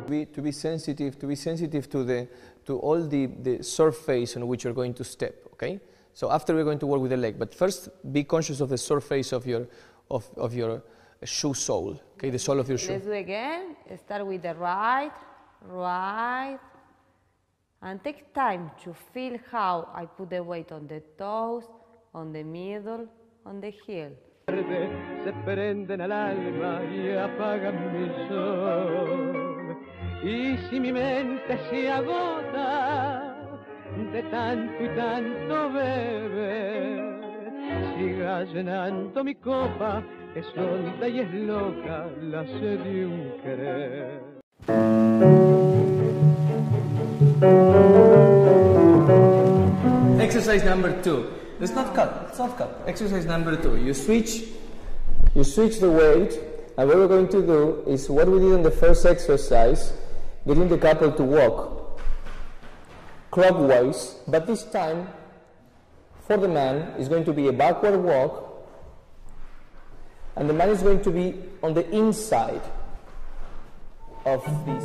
To be sensitive to all the surface on which you're going to step. Okay. So after we're going to work with the leg, but first be conscious of the surface of your shoe sole. Okay, the sole of your shoe. Let's do it again. Start with the right, and take time to feel how I put the weight on the toes, on the middle, on the heel. Se prenden al alma y apagan mi sol. Y si mi mente se agota de tanto y tanto beber, siga llenando mi copa, es honda y es loca la sed de un querer. Exercise number 2. It's not cut. It's not cut. Exercise number 2. You switch the weight, and what we're going to do is what we did in the first exercise, getting the couple to walk clockwise, but this time for the man is going to be a backward walk, and the man is going to be on the inside of this.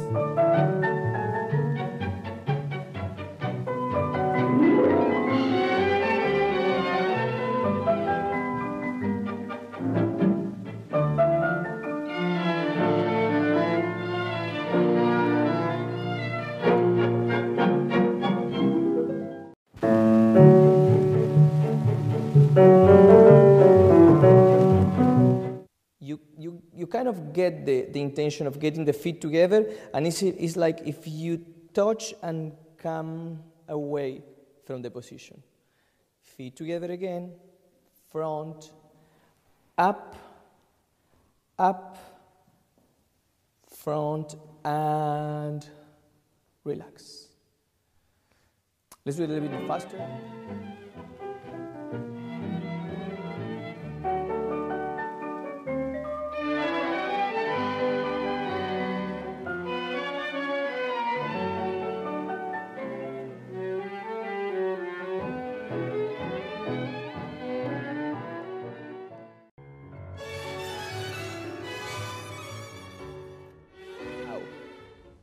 You kind of get the intention of getting the feet together, and it's like if you touch and come away from the position. Feet together again, front, up, front, and relax. Let's do it a little bit faster.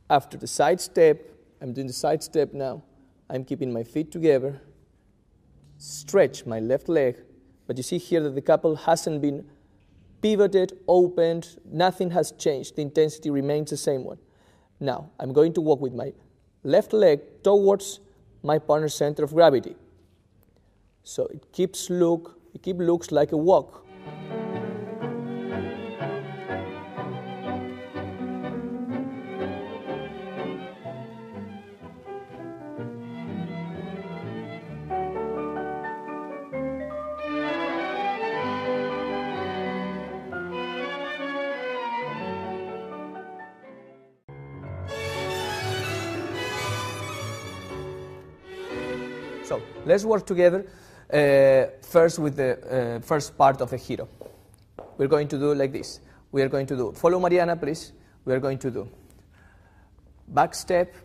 After the side step, I'm doing the side step now. I'm keeping my feet together, stretch my left leg, but you see here that the couple hasn't been pivoted, opened, nothing has changed. The intensity remains the same one. Now, I'm going to walk with my left leg towards my partner's center of gravity. So it looks like a walk. So let's work together first with the first part of the hieu. We're going to do like this. We are going to do, follow Mariana please. We are going to do back step,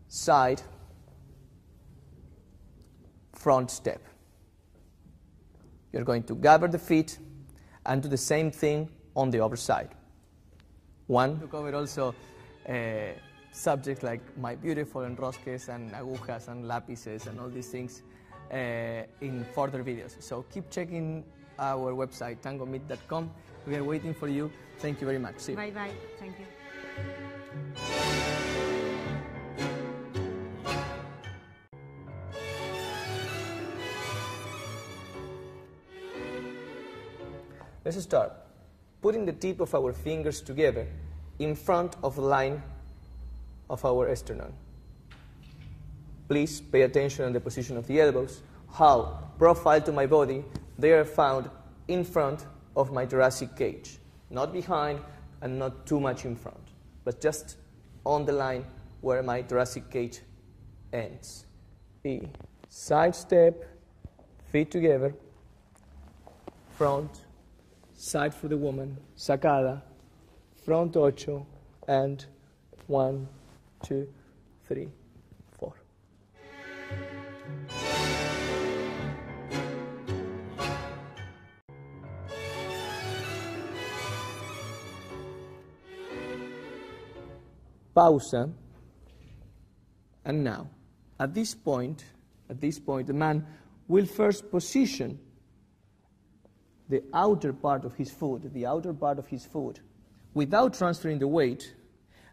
side, front step. You're going to gather the feet and do the same thing on the other side. One, to cover also subjects like my beautiful enrosques and agujas and lapices and all these things in further videos. So keep checking our website, tangomeet.com. We are waiting for you. Thank you very much. See you. Bye-bye. Thank you. Let's start. Putting the tip of our fingers together in front of the line of our sternum. Please pay attention on the position of the elbows, how, profile to my body, they are found in front of my thoracic cage. Not behind and not too much in front, but just on the line where my thoracic cage ends. E. Side step, feet together, front, side for the woman, sacada, front ocho, and 1, 2, 3, 4. pausa, and now. At this point, the man will first position the outer part of his foot, without transferring the weight,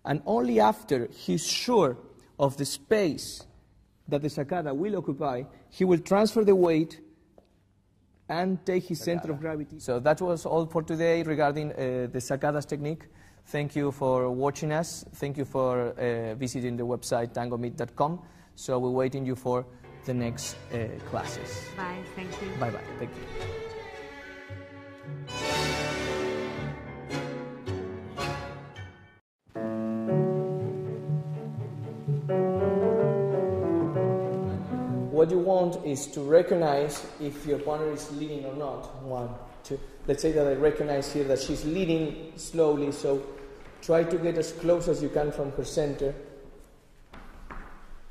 and only after he's sure of the space that the sacada will occupy, he will transfer the weight and take his center of gravity. So that was all for today regarding the sacadas technique. Thank you for watching us. Thank you for visiting the website tangomeet.com. So we're waiting you for the next classes. Bye, thank you. Bye-bye, thank you. What you want is to recognize if your partner is leading or not. 1, 2. Let's say that I recognize here that she's leading slowly, so try to get as close as you can from her center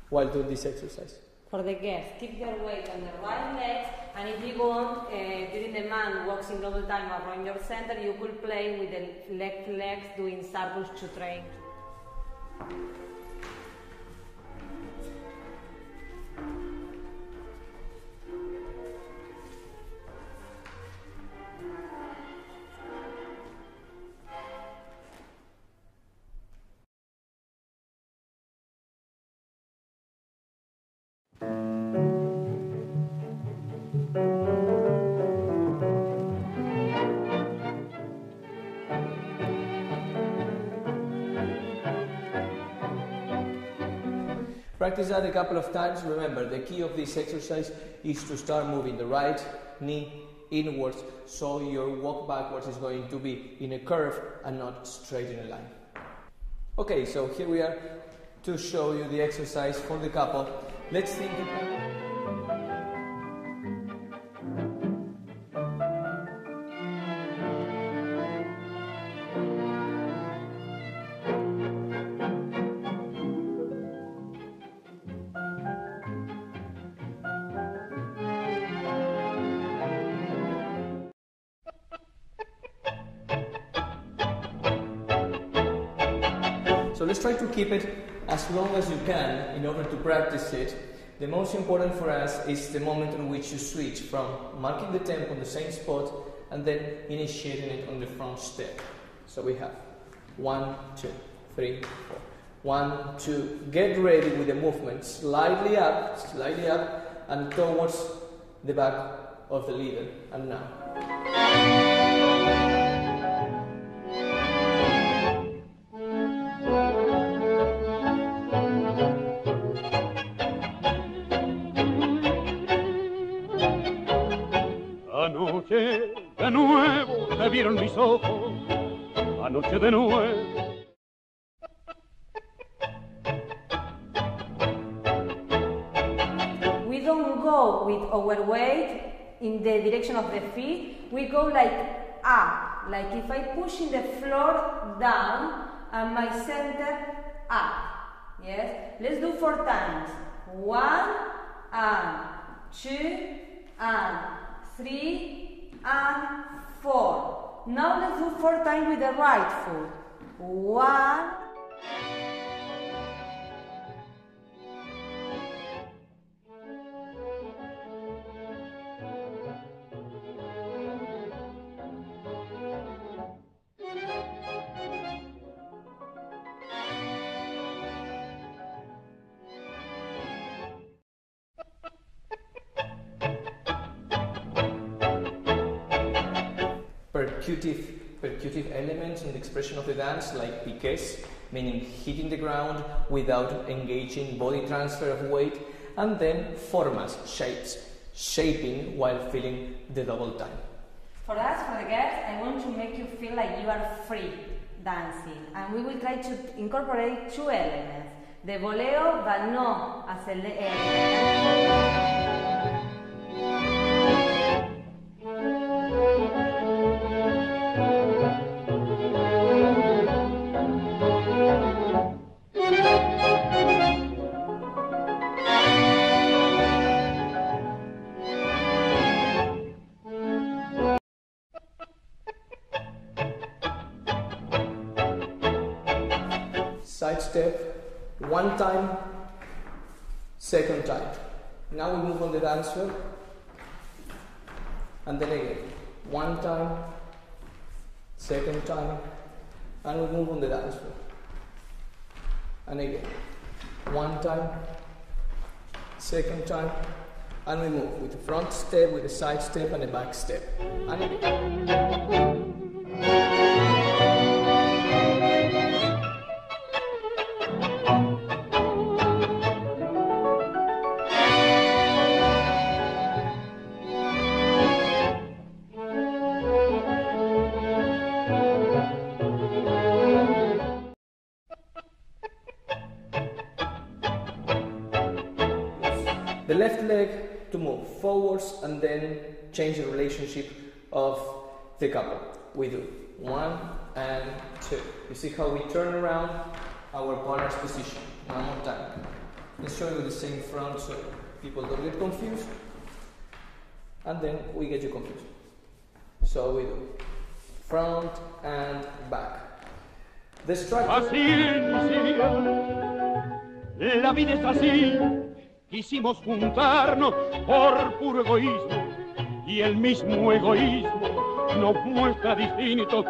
while doing this exercise. For the guests, keep your weight on the right leg, and if you go on, during the man walks in double time around your center, you could play with the left legs doing circles to train. Practice that a couple of times. Remember, the key of this exercise is to start moving the right knee inwards, so your walk backwards is going to be in a curve and not straight in a line. Okay, so here we are to show you the exercise for the couple. Let's think. So let's try to keep it as long as you can in order to practice it. The most important for us is the moment in which you switch from marking the tempo on the same spot and then initiating it on the front step. So we have 1, 2, 3, 4. 1, 2. Get ready with the movement. Slightly up, and towards the back of the leader. And now. Anoche de nuevo te vieron mis ojos, anoche de nuevo. We don't go with our weight in the direction of the feet, we go like up, like if I push in the floor down and my center up. Yes? Let's do 4 times. 1 and 2 and 3 and 4. Now let's do 4 times with the right foot. 1. Percutive elements in the expression of the dance, like piqués, meaning hitting the ground without engaging body transfer of weight, and then formas, shapes, shaping while feeling the double time. For us, for the girls, I want to make you feel like you are free dancing, and we will try to incorporate 2 elements, the voleo but no side step, one time, second time. Now we move on the dance floor, and then again, one time, second time, and we move on the dance floor. And again, one time, second time, and we move with the front step, with a side step, and a back step. And again. The left leg to move forwards and then change the relationship of the couple. We do 1 and 2. You see how we turn around our partner's position. One more time. Let's show you the same front so people don't get confused. And then we get you confused. So we do front and back. The structure. La vida es así. Quisimos juntarnos por puro egoísmo y el mismo egoísmo nos muestra distintos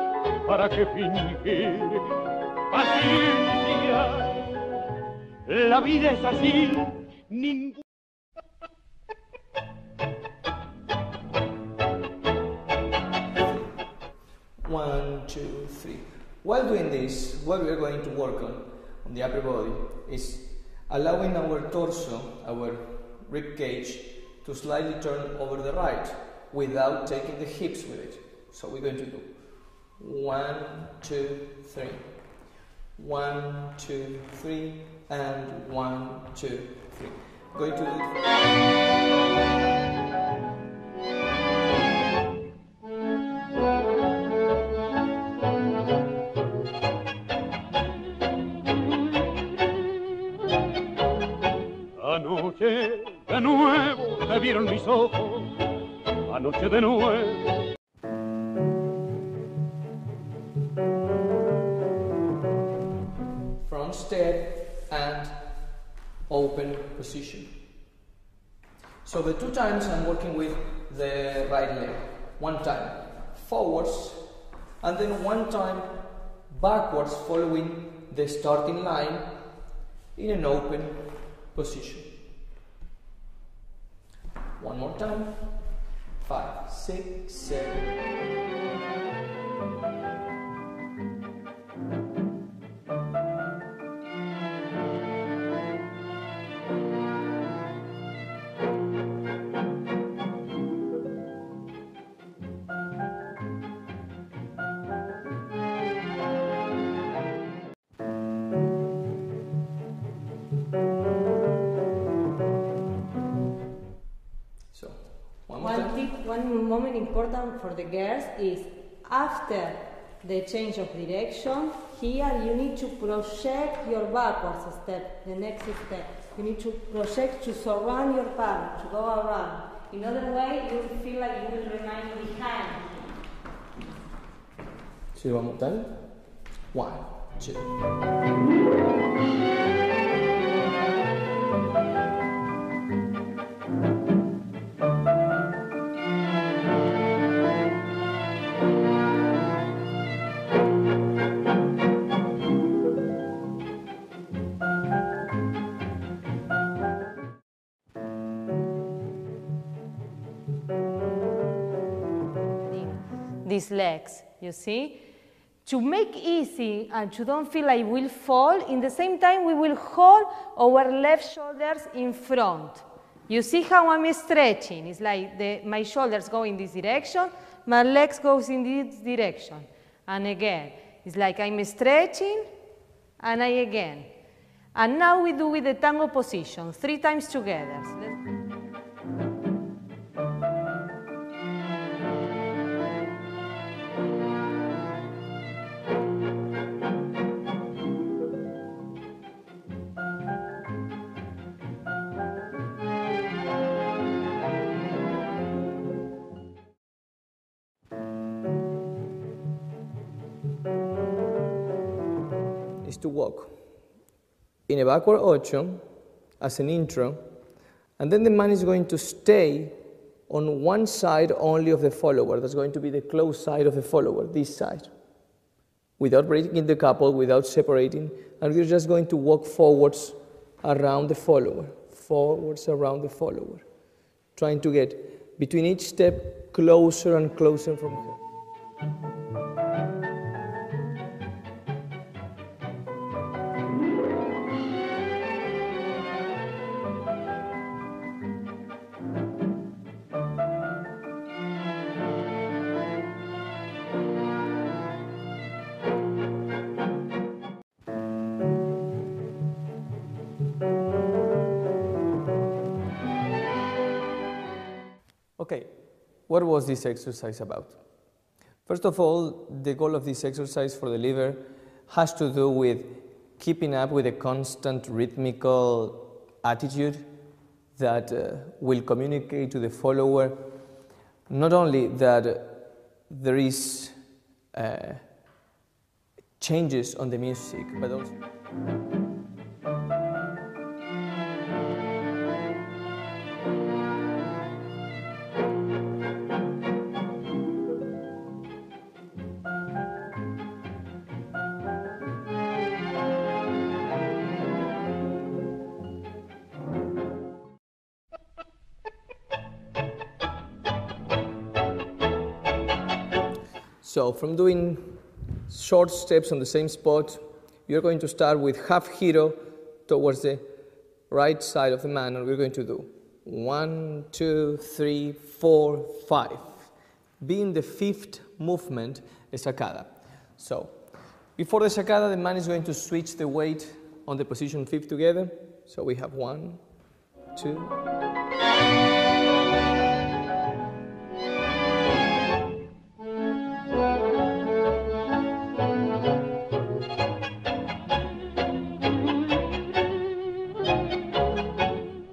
para que fingir. Paciencia, la vida es así, ningún... One, two, three. While doing this, what we are going to work on the upper body is allowing our torso, our rib cage, to slightly turn over the right without taking the hips with it. So we're going to do 1, 2, 3. 1, 2, 3, and 1, 2, 3. Going to do Anoche de nuevo te vieron mis ojos, anoche de nuevo. front step and open position. So the 2 times I'm working with the right leg. 1 time forwards and then 1 time backwards following the starting line in an open position. 1 more time. 5, 6, 7. One moment important for the girls is after the change of direction, here you need to project your backwards step, the next step. You need to project to surround your partner, to go around. In other way, you will feel like you will remain behind. So one more time. 1, 2. These legs, you see? To make easy and to don't feel like we'll fall, in the same time we will hold our left shoulders in front. You see how I'm stretching? It's like my shoulders go in this direction, my legs goes in this direction. And again, it's like I'm stretching, and again. And now we do with the tango position, 3 times together. Is to walk in a backward ocho as an intro, and then the man is going to stay on one side only of the follower. That's going to be the close side of the follower, this side, without breaking the couple, without separating, and we're just going to walk forwards around the follower, trying to get between each step closer and closer from her. Okay, what was this exercise about? First of all, the goal of this exercise for the liver has to do with keeping up with a constant rhythmical attitude that will communicate to the follower not only that there is changes on the music, but also So from doing short steps on the same spot, you're going to start with half giro towards the right side of the man, and we're going to do 1, 2, 3, 4, 5. Being the fifth movement, a sacada. So before the sacada, the man is going to switch the weight on the position 5 together. So we have 1, 2.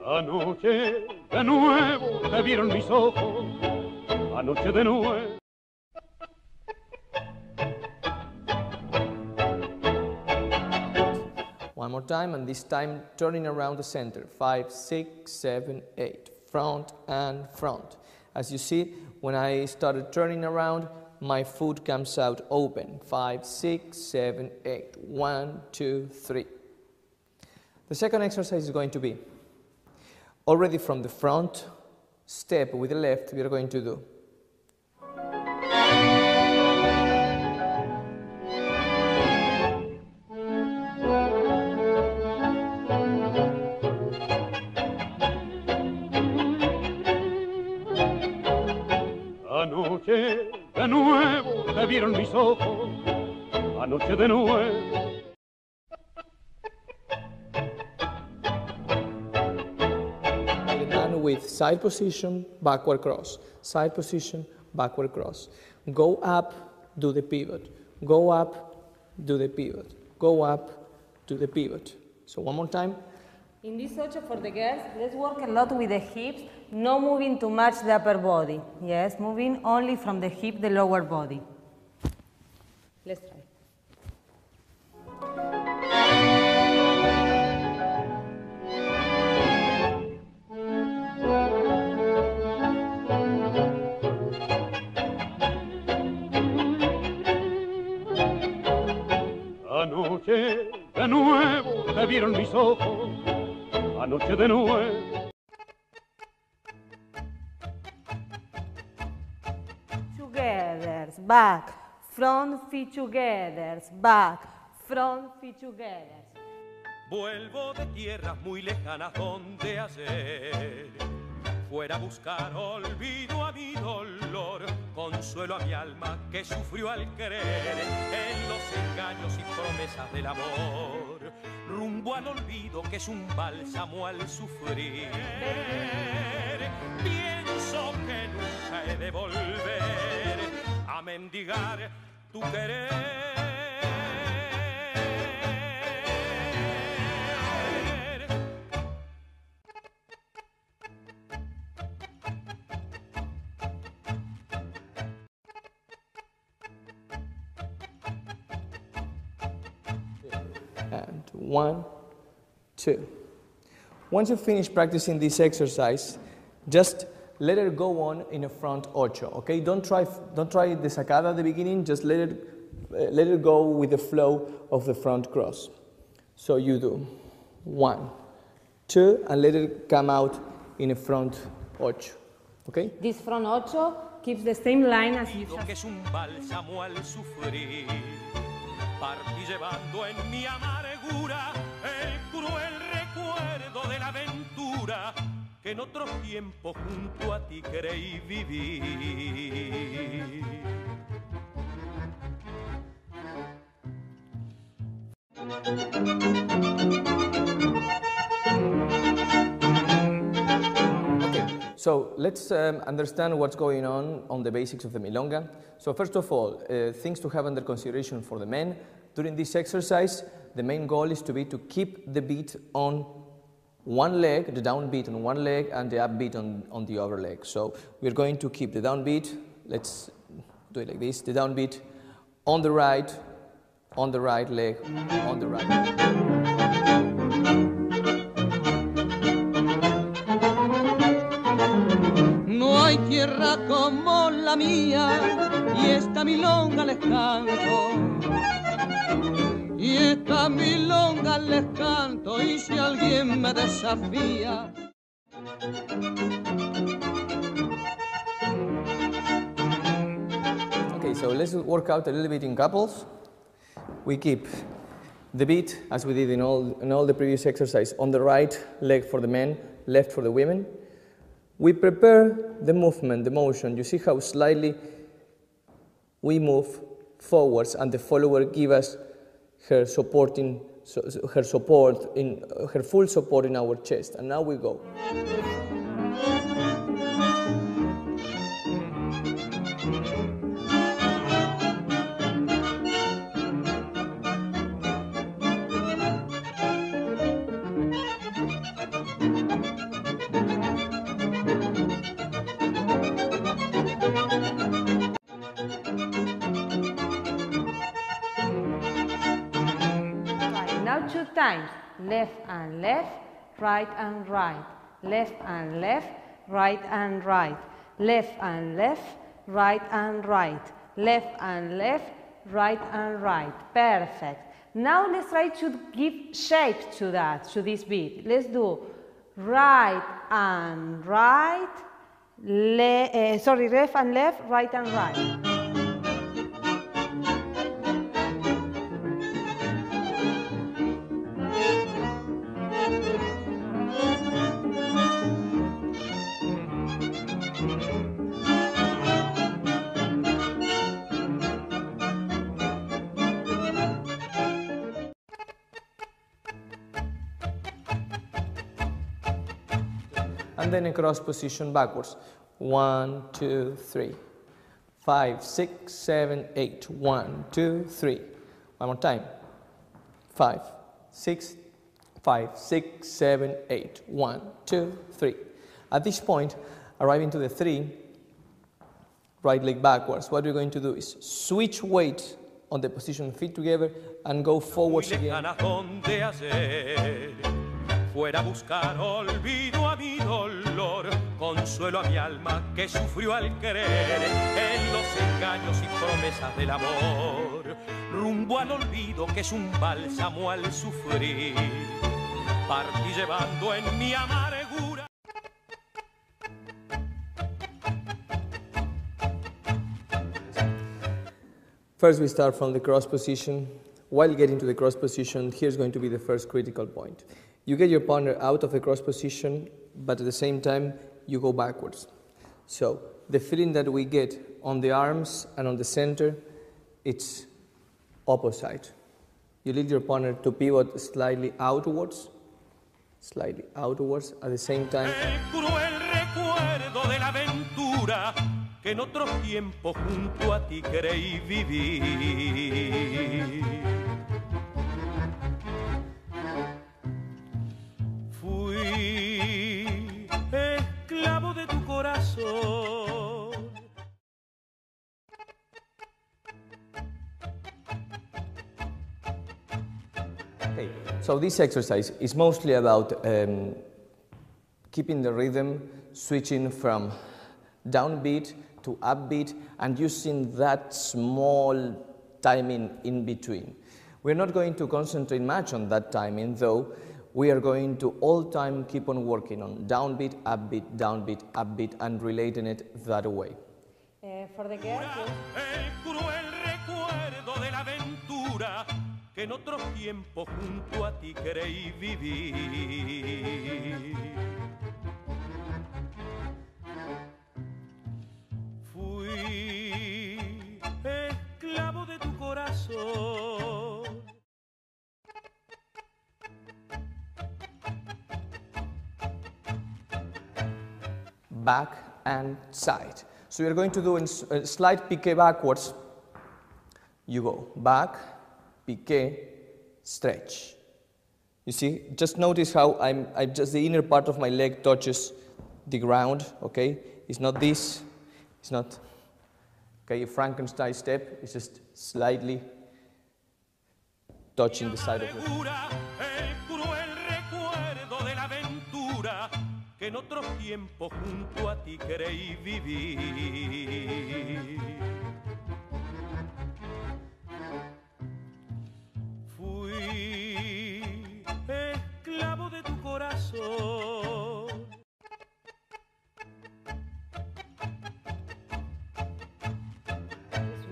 Anoche de nuevo te vieron mis ojos, anoche de nuevo. One more time, and this time turning around the center. 5, 6, 7, 8. Front and front. As you see, when I started turning around, my foot comes out open. 5, 6, 7, 8. 1, 2, 3. The second exercise is going to be already from the front step with the left, we are going to do. Anoche de nuevo te vieron mis ojos, anoche de nuevo. With side position, backward cross. Side position, backward cross. Go up, do the pivot. Go up, do the pivot. Go up, do the pivot. So one more time. In this ocho for the girls, let's work a lot with the hips, no moving too much the upper body. Yes, moving only from the hip, the lower body. Let's try. Anoche de nuevo te vieron mis ojos, anoche de nuevo. Together, back, front feet together, back, front feet together. Vuelvo de tierras muy lejanas donde ayer fuera a buscar olvido a mi dolor, consuelo a mi alma que sufrió al querer en los engaños y promesas del amor, rumbo al olvido que es un bálsamo al sufrir. Pienso que nunca he de volver a mendigar tu querer. And 1, 2. Once you finish practicing this exercise, just let it go on in a front ocho, okay? Don't try the sacada at the beginning, just let it go with the flow of the front cross. So you do 1, 2, and let it come out in a front ocho, okay? This front ocho keeps the same line as you Que es un bálsamo al sufrir, partí llevando en mi amargura el cruel recuerdo de la aventura que en otro tiempo junto a ti creí vivir. So let's understand what's going on the basics of the milonga. So first of all, things to have under consideration for the men. During this exercise, the main goal is to keep the beat on one leg, the downbeat on one leg, and the upbeat on the other leg. So we're going to keep the downbeat, let's do it like this, the downbeat on the right leg, on the right. No hay tierra como la mía y esta milonga les canto. Y esta milonga les canto y si alguien me desafía. Okay, so let's work out a little bit in couples. We keep the beat, as we did in all the previous exercise, on the right leg for the men, left for the women. We prepare the movement, the motion. You see how slightly we move forwards, and the follower gives us her full support in our chest. And now we go. Now 2 times, left and left, right and right, left and left, right and right, left and left, right and right, left and left, right and right. Perfect. Now let's try to give shape to this beat. Let's do right and right, left and left, right and right. And then a cross position backwards. 1, 2, 3. 5, 6, 7, 8. 1, 2, 3. One more time. 5, 6, 7, 8. 1, 2, 3. At this point, arriving to the 3, right leg backwards, what we're going to do is switch weight on the position, feet together, and go forwards again. Fuera a buscar olvido a mi dolor, consuelo a mi alma que sufrió al querer en los engaños y promesas del amor, rumbo al olvido que es un bálsamo al sufrir, partí llevando en mi amargura. First we start from the cross position. While getting to the cross position, here's going to be the first critical point. You get your partner out of the cross position, but at the same time, you go backwards. So the feeling that we get on the arms and on the center, it's opposite. You lead your partner to pivot slightly outwards, at the same time. El cruel recuerdo de la aventura que en otros tiempos junto a ti creí vivir. Fui esclavo de tu corazón. Okay, so this exercise is mostly about keeping the rhythm, switching from downbeat to upbeat, and using that small timing in between. We're not going to concentrate much on that timing, though. We are going to all time keep on working on downbeat, upbeat, and relating it that way. For the girls, El cruel recuerdo de la aventura que en otros tiempos junto a ti creí vivir. Fui esclavo de tu corazón. Back and side. So you're going to do in a slight piqué backwards. You go back, piqué, stretch. You see, just notice how just the inner part of my leg touches the ground, okay? It's not this, it's not, okay, a Frankenstein step, it's just slightly touching the side of the que en otros tiempos junto a ti creí vivir. Fui esclavo de tu corazón.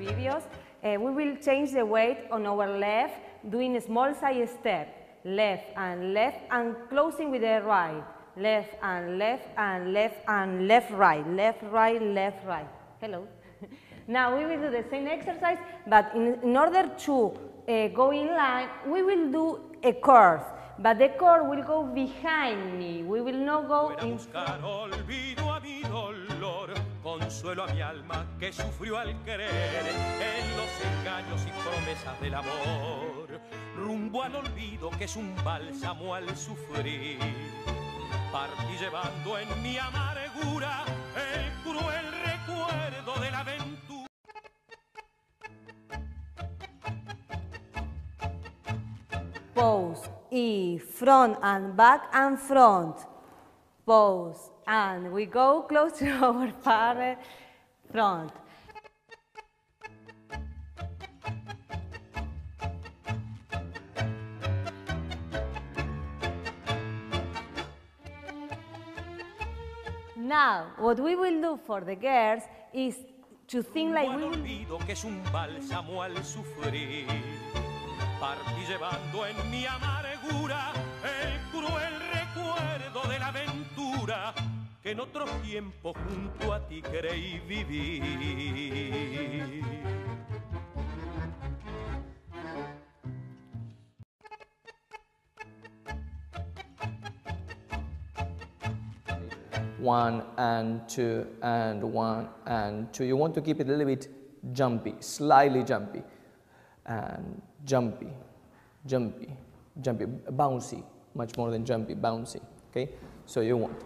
these videos, we will change the weight on our left, doing a small side step, left, and closing with the right. Left and left and left and left, right, left, right, left, right. Hello. Now we will do the same exercise, but in order to go in line, we will do a curve, but the curve will go behind me. We will not go in front. Olvido a mi dolor, consuelo a mi alma que sufrió al querer en los engaños y promesas del amor, rumbo al olvido que es un bálsamo al sufrir. Partí llevando en mi amargura el cruel recuerdo de la aventura. Pose, y front and back and front. Pose, and we go close to our partner, front. Now, what we will do for the girls is to think like we will... Olvido que es un bálsamo al sufrir. Partí llevando en mi amargura el cruel recuerdo de la aventura que en otros tiempos junto a ti creí vivir. One and two and one and two. You want to keep it a little bit jumpy, slightly jumpy, and jumpy, jumpy, jumpy, bouncy, much more than jumpy, bouncy. Okay, so you want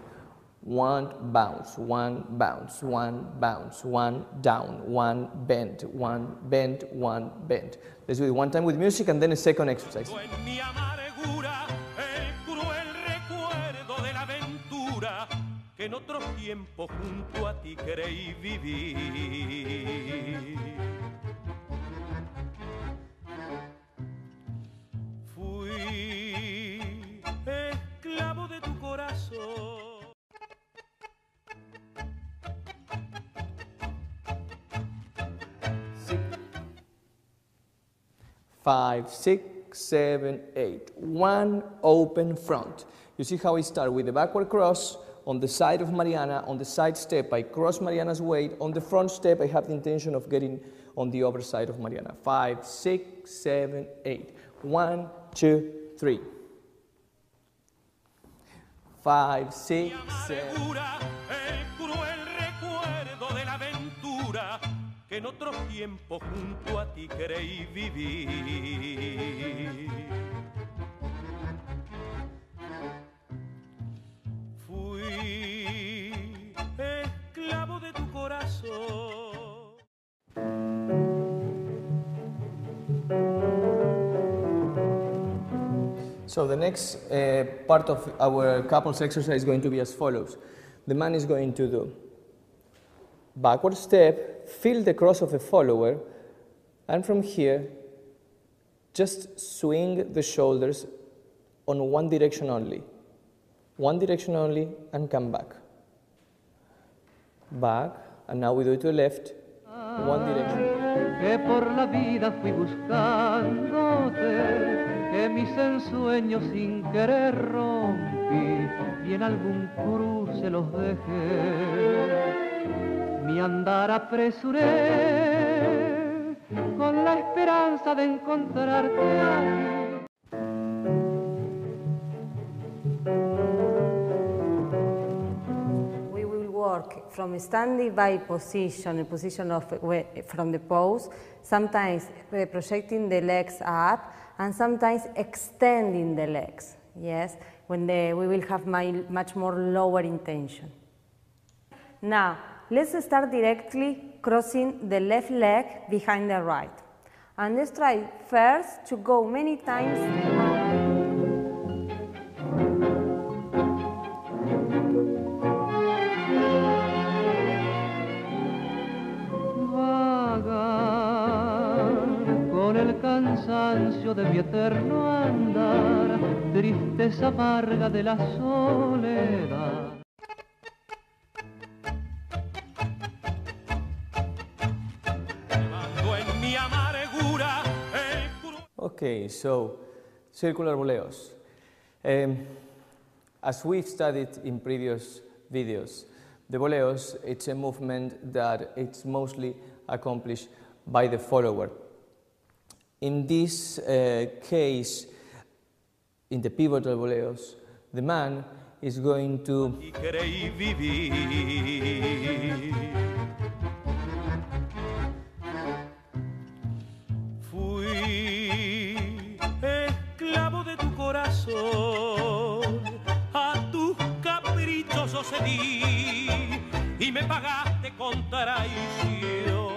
one bounce, one bounce, one bounce, one down, one bend, one bend, one bend. Let's do it one time with music and then a second exercise. Que en otros tiempos junto a ti creí vivir. Fui esclavo de tu corazón. 5, 6, 7, 8. One open front. You see how I start with the backward cross. On the side of Mariana, on the side step, I cross Mariana's weight. On the front step, I have the intention of getting on the other side of Mariana. 5, 6, 7, 8. 1, 2, 3. 5, 6, 7. Que en otros tiempos junto a ti creí vivir. Fui esclavo de tu corazón. So the next part of our couples exercise is going to be as follows. The man is going to do backward step, feel the cross of the follower, and from here, just swing the shoulders on one direction only. One direction only, and come back. Back, and now we do it to the left, one direction. Que por la vida fui buscándote, que mis ensueños sin querer rompí y en algún cruce los dejé. Mi andar apresuré con la esperanza de encontrarte aquí. From a standing by position, a position of from the pose, sometimes projecting the legs up and sometimes extending the legs. Yes, when we will have much more lower intention. Now, let's start directly crossing the left leg behind the right. And let's try first to go many times. Cansancio de mi eterno andar, tristeza amarga de la soledad. Okay, so circular boleos. As we've studied in previous videos, the boleos, it's a movement that it's mostly accomplished by the follower. In this case, in the pivotal boleos, the man is going to Fui esclavo de tu corazón, a tus caprichosos cedí y me pagaste con traición.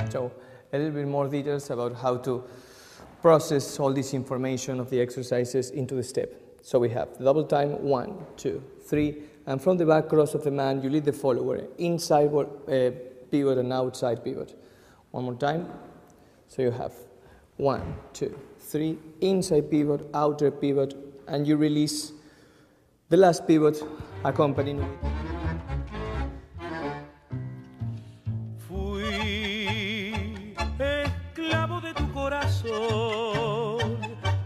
So, a little bit more details about how to process all this information of the exercises into the step. So we have the double time, 1, 2, 3, and from the back cross of the man, you lead the follower, inside pivot and outside pivot. One more time. So you have 1, 2, 3, inside pivot, outer pivot, and you release the last pivot accompanied with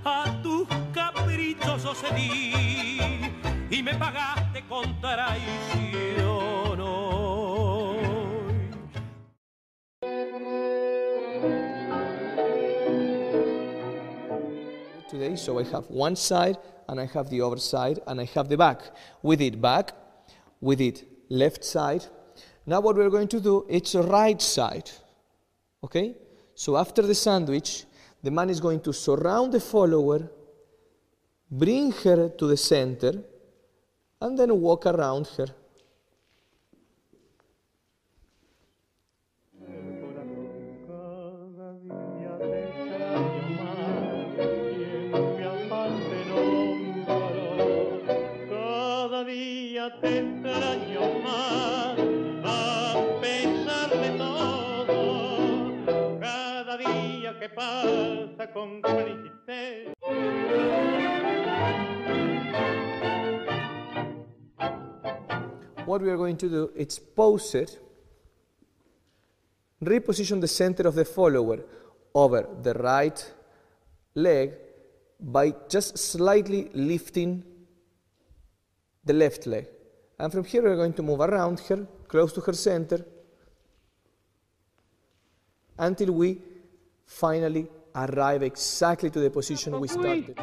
a tus caprichosos cedí y me pagaste con traición hoy. Today, so I have one side and I have the other side and I have the back. We did back, we did left side. Now what we're going to do, it's a right side, okay? So after the sandwich, the man is going to surround the follower, bring her to the center, and then walk around her. Cada día te extraño más, a pesar de todo. Cada día que pasa con tristeza. What we are going to do is pose it, reposition the center of the follower over the right leg by just slightly lifting the left leg. And from here we are going to move around her, close to her center, until we finally arrive exactly to the position we started.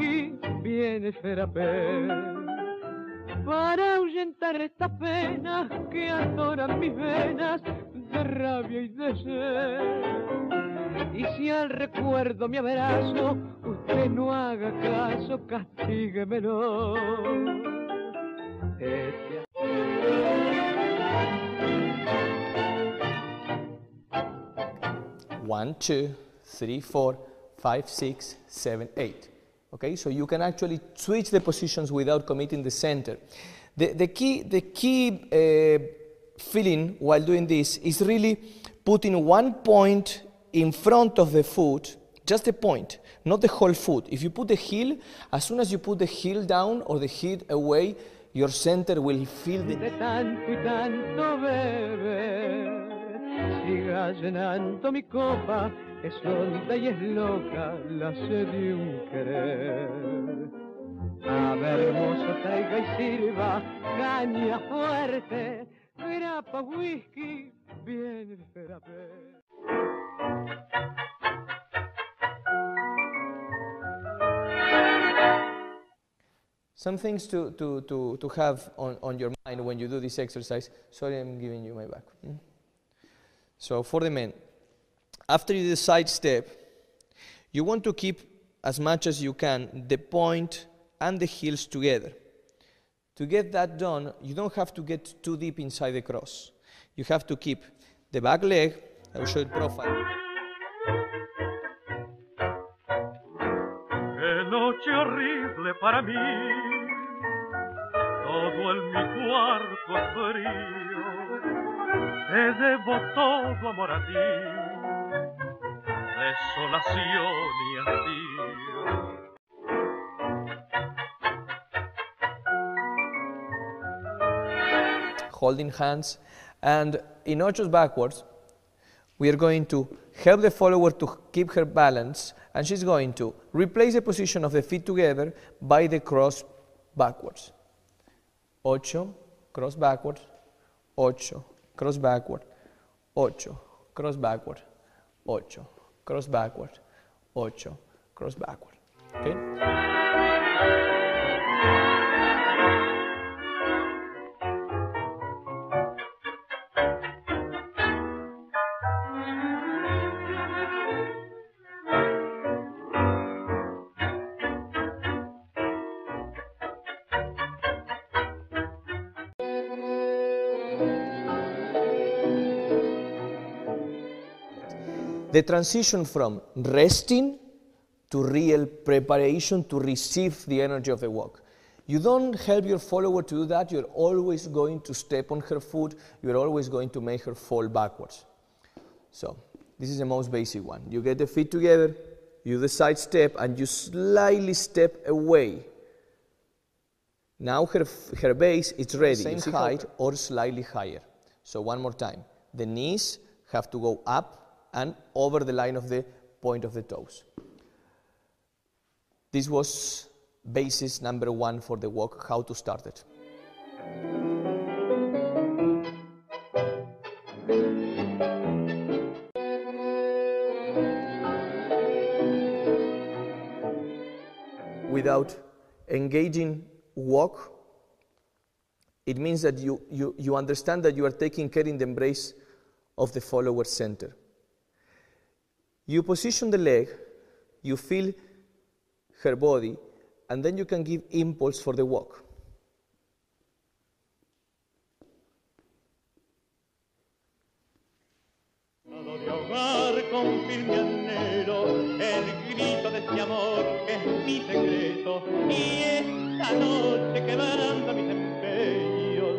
Para ahuyentar esta pena que adoran mis venas de rabia y de sed. Y si al recuerdo me abrazo, usted no haga caso, castíguemelo. 1, 2, 3, 4, 5, 6, 7, 8. Okay, so you can actually switch the positions without committing the center. The key feeling while doing this is really putting one point in front of the foot, just a point, not the whole foot. If you put the heel, as soon as you put the heel down or the heel away, your center will feel the... De tanto y tanto beber, siga llenando mi copa, es honda y es loca la sed de un querer. A ver, hermoso, traiga y sirva caña fuerte, grapa, whisky, bien frappé. Some things to have on your mind when you do this exercise. Sorry, I'm giving you my back. So for the men, after you do the side step, you want to keep as much as you can the point and the heels together. To get that done, you don't have to get too deep inside the cross. You have to keep the back leg, I will show you the profile. Qué noche horrible para mí, todo en mi cuarto es frío, te debo todo amor a ti, desolación y hastío. Holding hands, and in ochos backwards, we are going to help the follower to keep her balance, and she's going to replace the position of the feet together by the cross backwards. Ocho, cross backward, ocho, cross backward, ocho, cross backward, ocho, cross backward, ocho, cross backward. Okay? The transition from resting to real preparation to receive the energy of the walk. You don't help your follower to do that, you're always going to step on her foot, you're always going to make her fall backwards. So, this is the most basic one. You get the feet together, you do the side step, and you slightly step away. Now her base is ready, same height or slightly higher. So one more time. The knees have to go up and over the line of the point of the toes. This was basis number 1 for the walk, how to start it. Without engaging walk, it means that you understand that you are taking care in the embrace of the follower center. You position the leg, you feel her body, and then you can give impulse for the walk. De ahogar con firme anhelo el grito de este amor que es mi secreto, y esta noche quebranta mis empeños,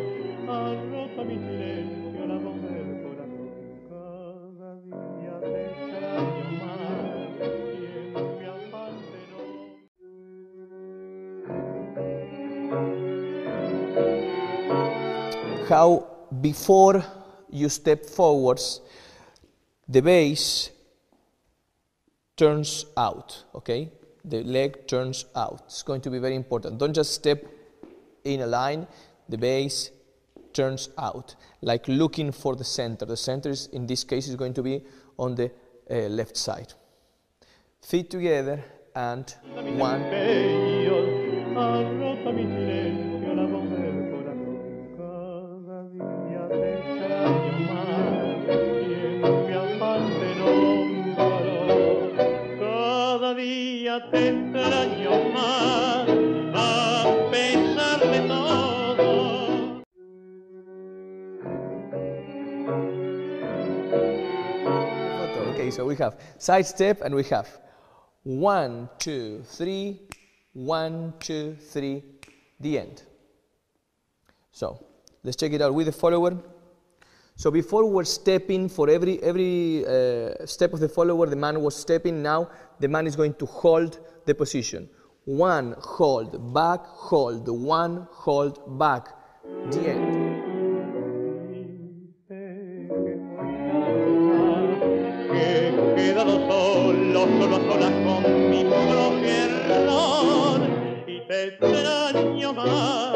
ha roto mi silencio la voz del corazón. Cada día te extraño más, quien me abandonó. How before you step forwards, the base turns out, okay? The leg turns out. It's going to be very important. Don't just step in a line. The base turns out, like looking for the center. The center, is, in this case, is going to be on the left side. Feet together, and 1. Te extraño más, a pesar de todo. Okay, Okay, so we have side step and we have 1, 2, 3, 1, 2, 3, the end. So let's check it out with the follower. So before we were stepping for every step of the follower, the man was stepping. Now the man is going to hold the position. 1, hold, back, hold, 1, hold, back, the end. Quedado solo, solo a solas con mi propio error y te extraño más.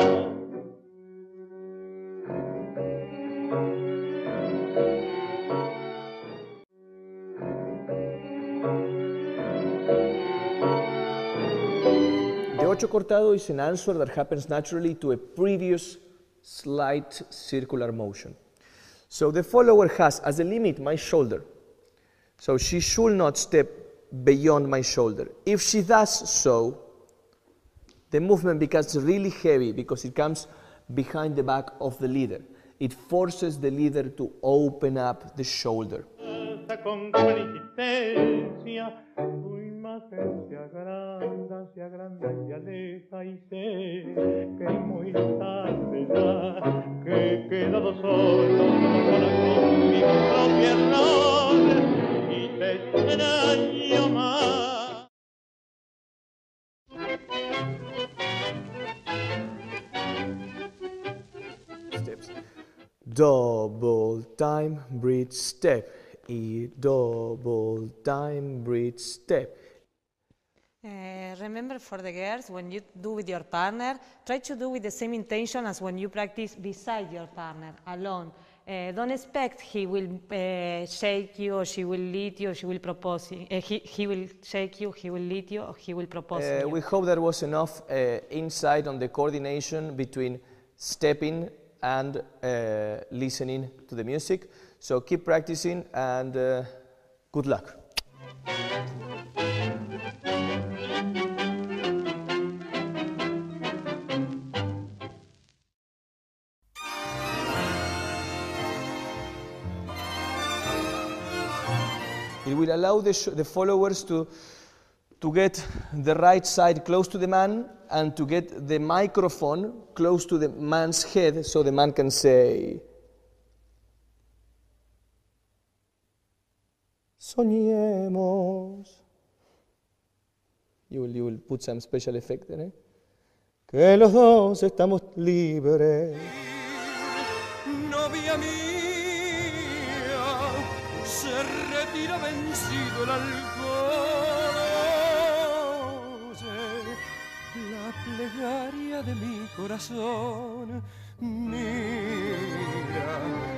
The ocho cortado is an answer that happens naturally to a previous slight circular motion. So the follower has as a limit my shoulder. So she should not step beyond my shoulder. If she does so, the movement becomes really heavy because it comes behind the back of the leader. It forces the leader to open up the shoulder. Con gran insistencia, tu imagen se agranda y se aleja y sé que muy tarde ya, que he quedado solo, sola con mi propio error y te extraño más. Steps. Double time, bridge, step. E double time, bridge, step. Remember for the girls, when you do with your partner, try to do with the same intention as when you practice beside your partner, alone. Don't expect he will shake you, or she will lead you, or she will propose. He will shake you, he will lead you, or he will propose. We hope there was enough insight on the coordination between stepping and listening to the music. So keep practicing and good luck. It will allow the followers to get the right side close to the man and to get the microphone close to the man's head so the man can say, soñemos. You will put some special effect there. Que los dos estamos libres. Novia mía, se retira vencido el alcohol. Oye, la plegaria de mi corazón. Mira,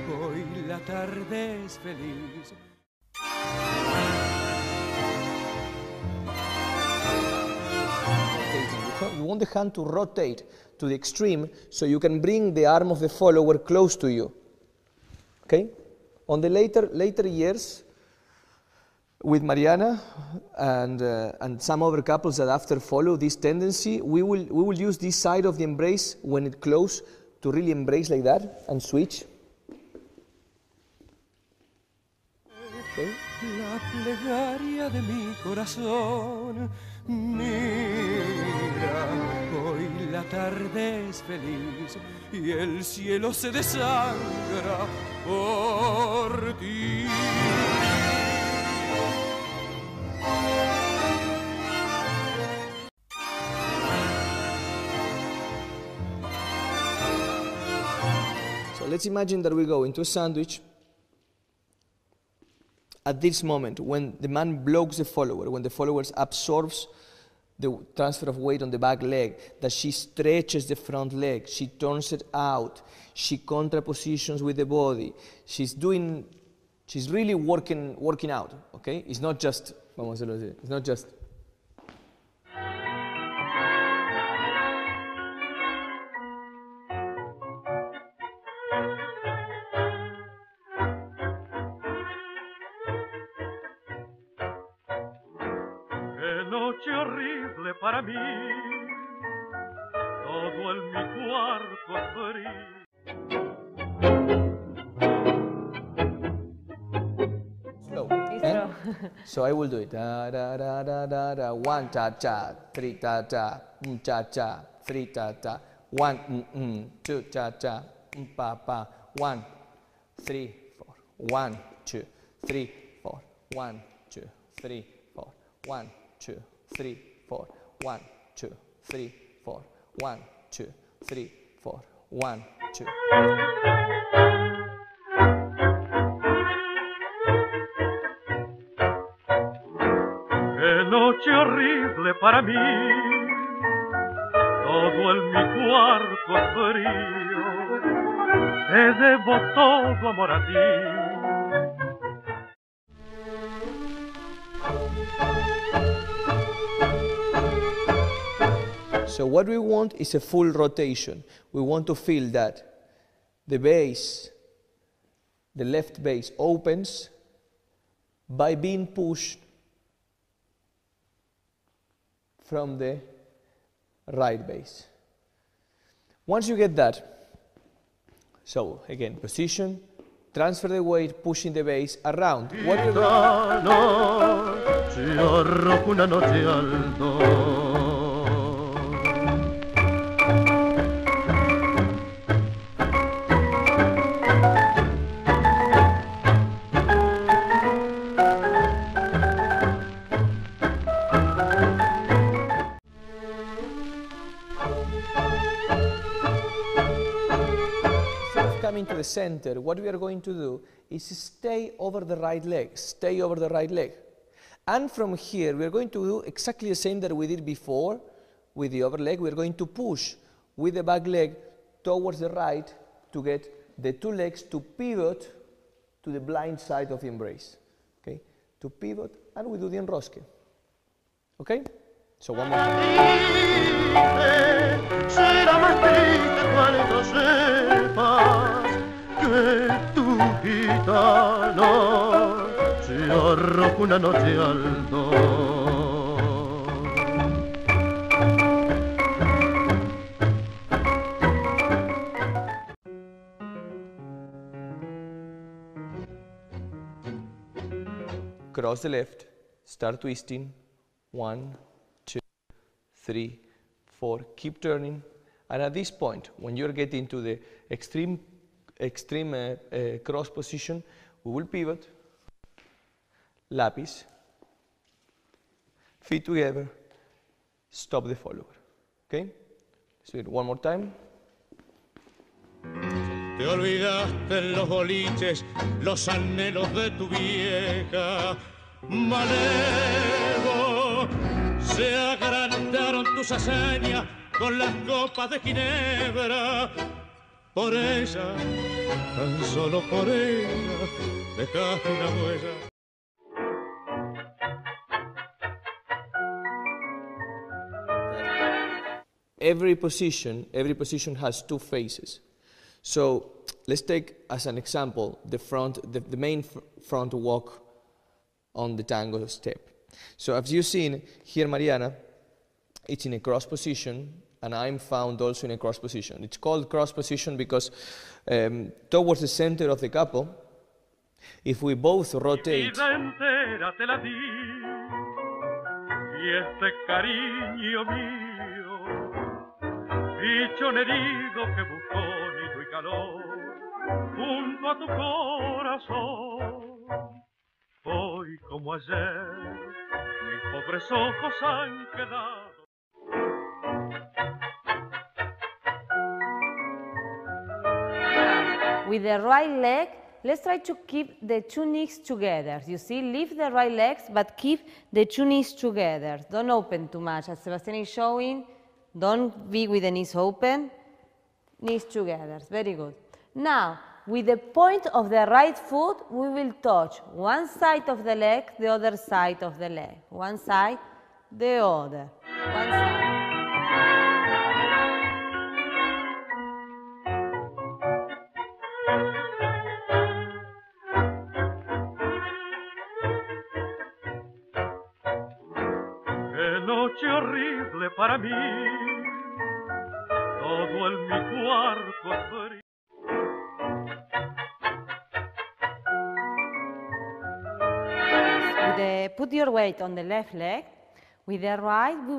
hoy la tarde es feliz. You want the hand to rotate to the extreme so you can bring the arm of the follower close to you. Okay? On the later years, with Mariana and some other couples that after follow this tendency, we will use this side of the embrace when it close to really embrace like that and switch. Okay. La plegaria de mi corazón. Mira, hoy la tarde es feliz y el cielo se desangra por ti. So let's imagine that we go into a sandwich. At this moment, when the man blocks the follower, when the follower absorbs the transfer of weight on the back leg, that she stretches the front leg, she turns it out, she contrapositions with the body, she's really working out, okay? It's not just, it's not just. Para mí, todo en mi cuarto es frío. Slow. So I will do it. Da da da da da da. 1 ta ta, 3 ta ta, ta ta, 3 ta ta. 1 2 ta ta, pa pa. 1 3 4. 1 2 3 4. 1 2 3 4. 1 2 3 4. 1 2 3 4. 1 2 3 4. 1 2. Qué noche horrible para mí, todo en mi cuarto es frío, te debo todo amor a ti. So what we want is a full rotation. We want to feel that the bass, the left bass opens by being pushed from the right bass. Once you get that, so again, position, transfer the weight, pushing the bass around. What we're coming to the center, what we are going to do is stay over the right leg, stay over the right leg. And from here, we are going to do exactly the same that we did before with the other leg. We are going to push with the back leg towards the right to get the two legs to pivot to the blind side of the embrace. Okay? To pivot, and we do the enrosque. Okay? So one more time. Será más triste cuando sepas que tu gitano se arrojó una noche al dolor. Cross the left, start twisting. 1, 2, 3, 4. Keep turning. And at this point, when you're getting to the extreme cross position, we will pivot, lapis, feet together, stop the follower. Okay? Let's do it one more time. Te olvidaste en los boliches los anhelos de tu vieja. Malevo, se agrandaron tus hazañas con las copas de ginebra. Por ella, tan solo por ella, dejaste una huella. Every position has two phases. So let's take as an example the main front walk on the tango step. So as you've seen here, Mariana, it's in a cross position, and I'm found also in a cross position. It's called cross position because towards the center of the couple, if we both rotate, Bichón herido que buscó nido y calor junto a tu corazón. Hoy como ayer mis pobres ojos han quedado. With the right leg, let's try to keep the two knees together. You see, lift the right legs, but keep the two knees together. Don't open too much, as Sebastian is showing. Don't be with the knees open, knees together, very good. Now, with the point of the right foot, we will touch one side of the leg, the other side of the leg. One side, the other. One side. Qué noche horrible para mí. Todo en mi cuarto es frío. With put your weight on the left leg. With the right, we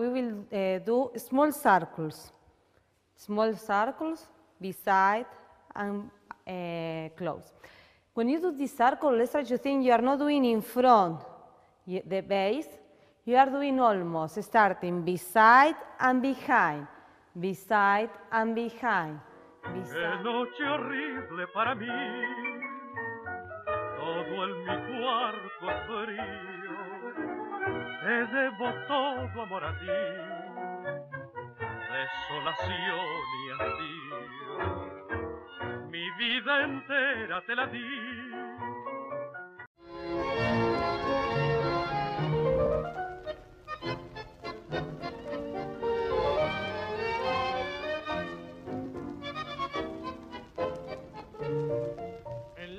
will do small circles. Small circles beside and close. When you do this circle, let's try to think you are not doing in front the base. You are doing almost starting beside and behind. Beside and behind. Qué noche horrible para mí, todo en mi cuarto es frío, te debo todo amor a ti, desolación y hastío, mi vida entera te la di.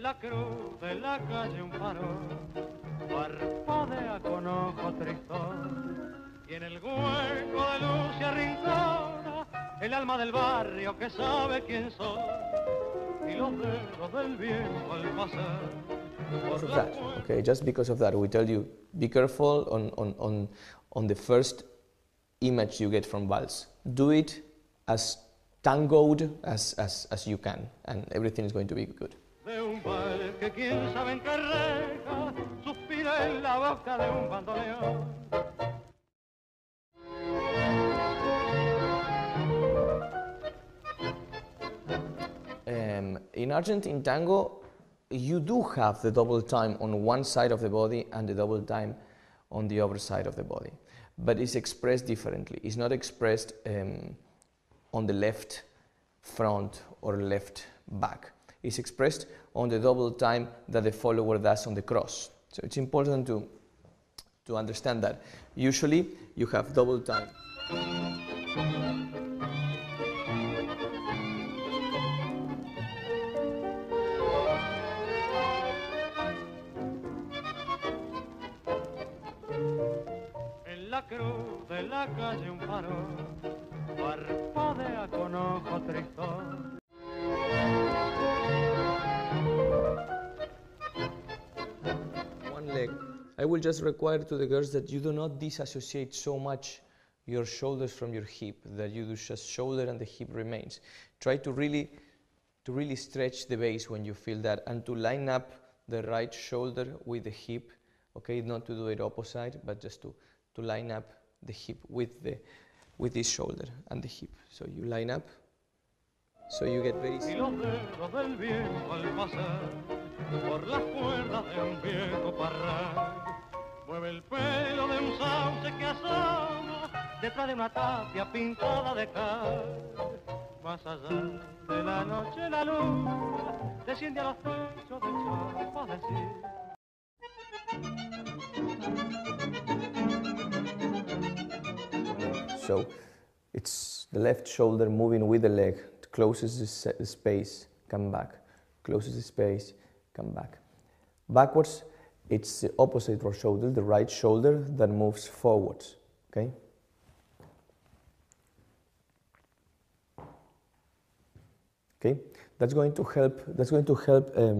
La cruz de la calle un farol parpadea con ojo tristón y en el hueco de luz se arrincona el alma del barrio que sabe quién soy y los dedos del viento al pasar. Because of that, okay, just because of that, we tell you be careful on the first image you get from vals. Do it as tangoed as you can, and everything is going to be good. De un vals que quién sabe en qué reja suspira en la boca de un bandoneón. In Argentine tango, you do have the double time on one side of the body and the double time on the other side of the body, but it's expressed differently. It's not expressed on the left front or left back. Is expressed on the double time that the follower does on the cross. So it's important to understand that. Usually you have double time. En la cruz de la calle un farol parpadea con ojo tristón. Leg. I will just require to the girls that you do not disassociate so much your shoulders from your hip, that you do just shoulder and the hip remains. Try to really stretch the base when you feel that, and to line up the right shoulder with the hip, okay, not to do it opposite, but just to line up the hip with this shoulder and the hip. So you line up, so you get very... Por las cuerdas de un viejo parral mueve el pelo de un sauce que asoma detrás de una tapia pintada de cal. Más allá de la noche la luna desciende a los techos del Chapa del sieu. So it's the left shoulder moving with the leg, it closes the space, come back, closes the space, come back. Backwards, it's the opposite of shoulder, the right shoulder that moves forwards, okay? Okay, that's going to help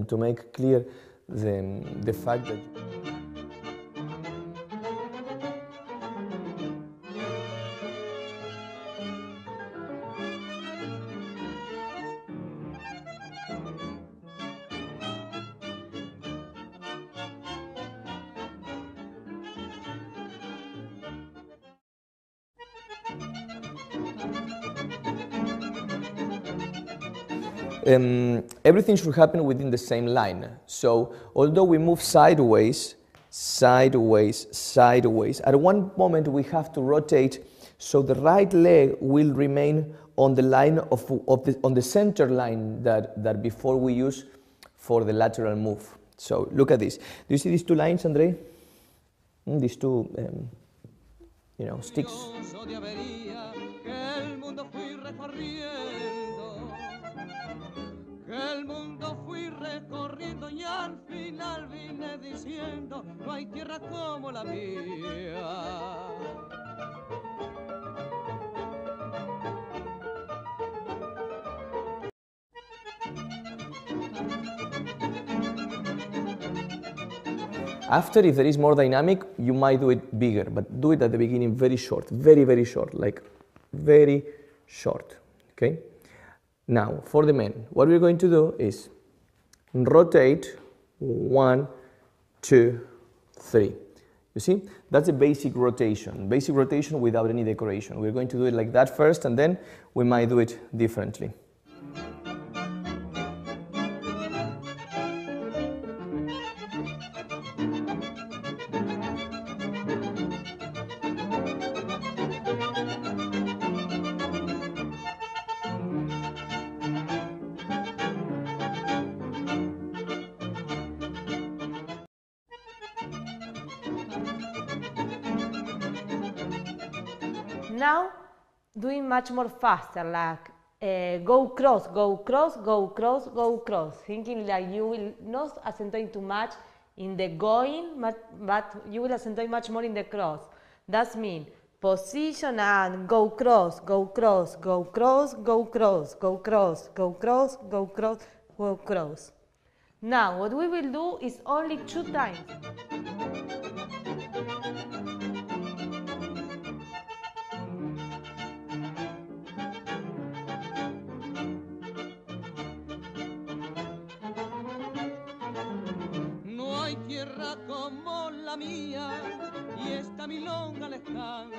to make clear the fact that everything should happen within the same line. So although we move sideways, sideways, sideways, at one moment we have to rotate so the right leg will remain on the line on the center line that before we use for the lateral move. So look at this. Do you see these two lines, Andre? These two, sticks. El mundo fui recorriendo y al final vine diciendo no hay tierra como la mía. After, if there is more dynamic, you might do it bigger, but do it at the beginning very short, very, very short, like very short, okay? Now, for the men, what we're going to do is rotate 1, 2, 3. You see? That's a basic rotation without any decoration. We're going to do it like that first, and then we might do it differently. Now, doing much more faster, like go cross, go cross, go cross, go cross. Thinking like you will not accentuate too much in the going, but you will accentuate much more in the cross. That means position and go cross, go cross, go cross, go cross, go cross, go cross, go cross, go cross. Now, what we will do is only 2 times. Como la mía y esta milonga les canto.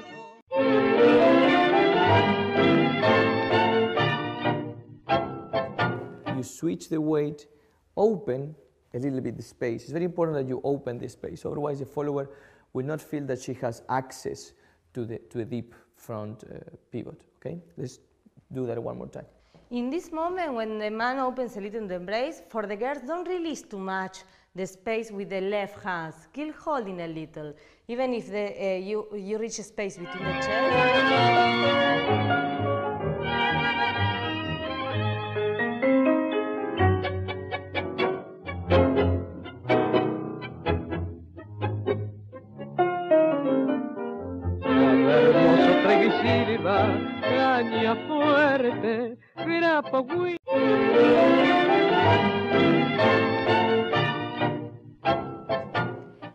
You switch the weight, open a little bit the space. It's very important that you open the space, otherwise the follower will not feel that she has access to a deep front pivot. Okay, let's do that one more time. In this moment, when the man opens a little the embrace, for the girls, don't release too much the space with the left hand. Keep holding a little, even if you reach a space between the chest. Hermoso treguisilva, caña fuerte, grapa güey.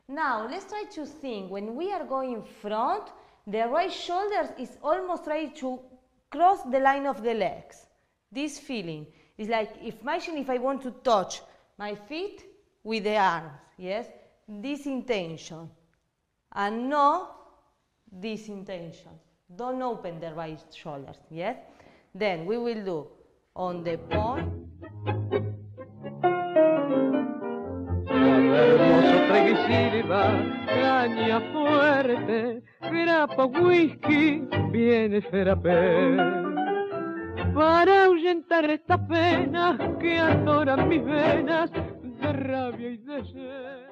Now, let's try to think, when we are going front, the right shoulder is almost trying to cross the line of the legs. This feeling is like, imagine if I want to touch my feet with the arms, yes? This intention, and no this intention. Don't open the right shoulders, yes? Then we will do on the point. Hermoso treguisilva, caña fuerte, grapa whisky, viene serapé. Para ahuyentar esta pena que adoran mis venas de rabia y de sed.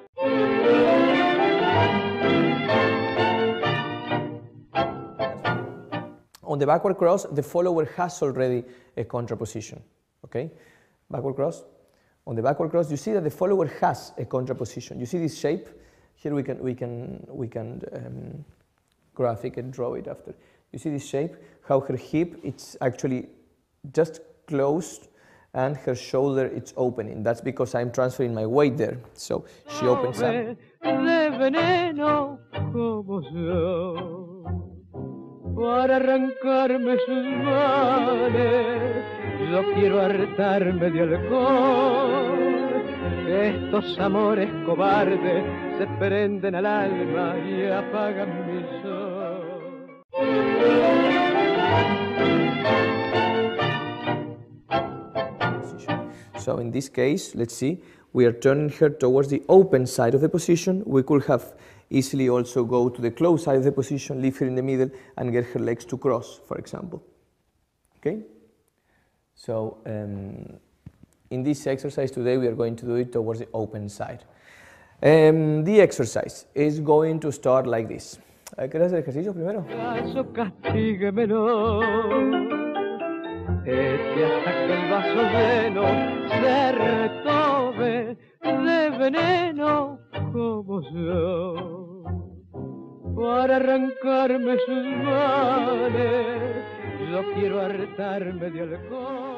On the backward cross, the follower has already a contraposition. Okay, backward cross. On the backward cross, you see that the follower has a contraposition. You see this shape? Here we can graphic and draw it after. You see this shape? How her hip, it's actually just closed, and her shoulder, it's opening. That's because I'm transferring my weight there. So she opens up. De veneno como yo, para arrancarme sus males, yo quiero hartarme de alcohol. Estos amores cobardes se prenden al alma y apagan mi sol. So in this case, let's see, we are turning her towards the open side of the position. We could have easily also go to the closed side of the position, leave her in the middle, and get her legs to cross, for example. Okay? So in this exercise today, we are going to do it towards the open side. The exercise is going to start like this. ¿Quieres hacer ejercicio primero? Caso castíguemelo, hasta que el vaso lleno se retome de veneno como yo, para arrancarme sus males, yo quiero hartarme de alcohol.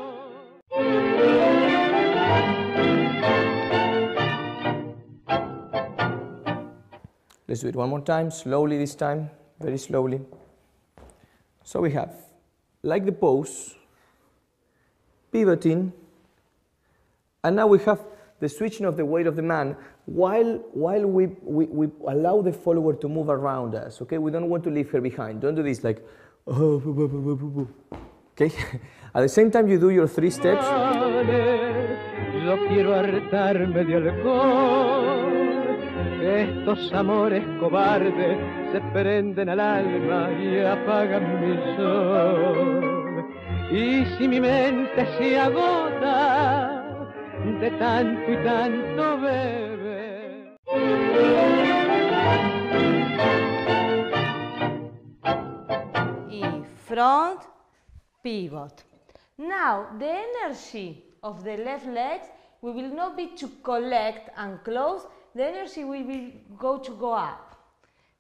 Let's do it one more time, slowly this time, very slowly. So we have, like the pose, pivoting, and now we have the switching of the weight of the man while we allow the follower to move around us, okay? We don't want to leave her behind. Don't do this like, okay? At the same time you do your 3 steps. Yo quiero hartarme de alcohol. Estos amores cobardes se prenden al alma y apagan mi sol. Y si mi mente se agota de tanto y tanto beber. Y front, pivot. Now the energy of the left legs we will not be to collect and close. The energy will go up.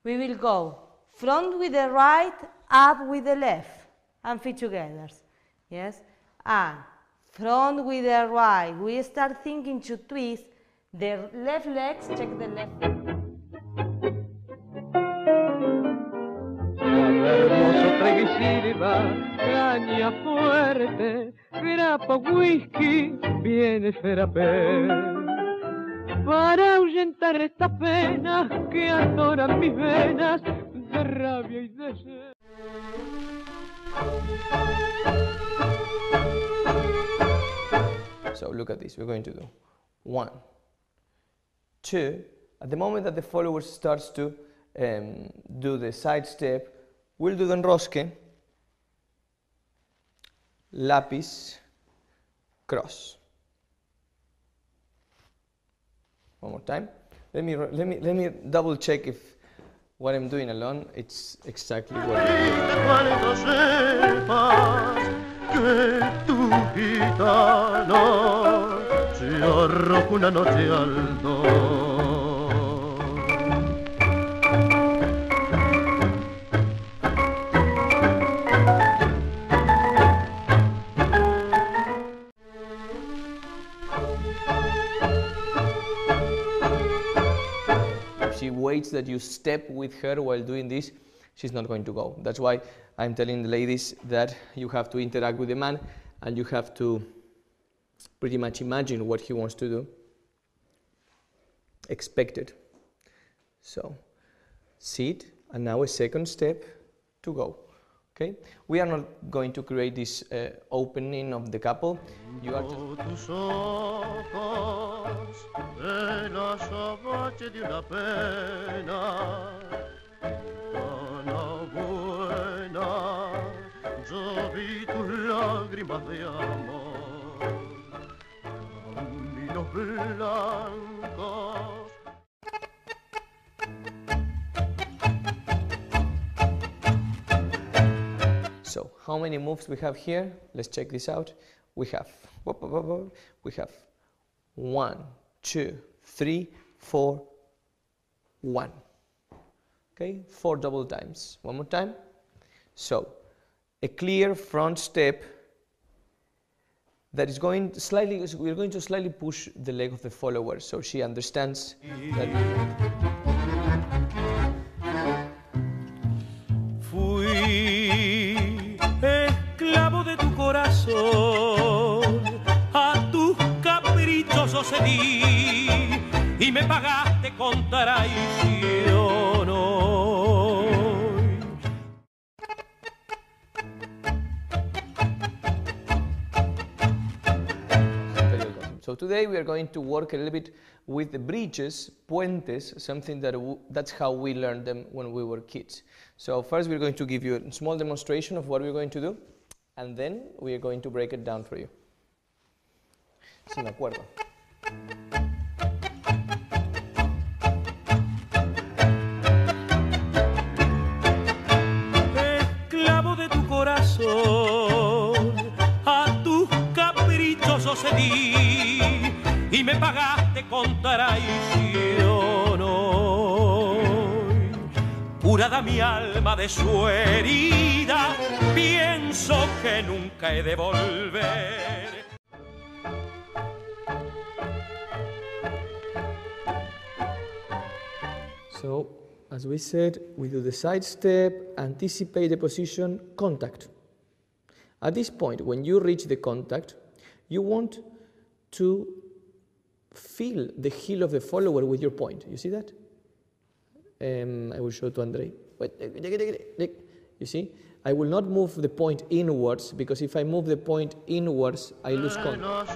We will go front with the right, up with the left, and feet together. Yes? And front with the right. We start thinking to twist the left legs, check the left. Hermoso traguisilva, caña fuerte, grapa, whisky, viene Ferapé. Para ahuyentar esta pena que adoran mis venas de rabia y de sed. So look at this, we're going to do 1, 2. At the moment that the follower starts to do the side step, we'll do the enrosque, lápiz, cross. One more time. Let me double check if what I'm doing alone, it's exactly what I'm doing. Cuando sepas que tu gitano se arrojó una noche al dos. She waits that you step with her while doing this, she's not going to go. That's why I'm telling the ladies that you have to interact with the man and you have to pretty much imagine what he wants to do. Expect it. So, sit, and now a second step to go. Okay? We are not going to create this opening of the couple. You are just... So, how many moves we have here? Let's check this out. We have 1, 2, 3, 4, 1. Okay, 4 double times. One more time. So, a clear front step that is going slightly, we're going to slightly push the leg of the follower so she understands that. Fui esclavo de tu corazón, a tus caprichosos cedí y me pagaste con traición hoy. So today we are going to work a little bit with the bridges, puentes, something that's how we learned them when we were kids. So first we're going to give you a small demonstration of what we're going to do, and then we are going to break it down for you. Si me acuerdo. Esclavo de tu corazón, a tus caprichosos cedí y me pagaste con traición hoy. Curada mi alma de su herida, pienso que nunca he de volver. So as we said, we do the side step, anticipate the position, contact. At this point, when you reach the contact, you want to feel the heel of the follower with your point. You see that? I will show to Andrei. You see? I will not move the point inwards, because if I move the point inwards, I lose contact.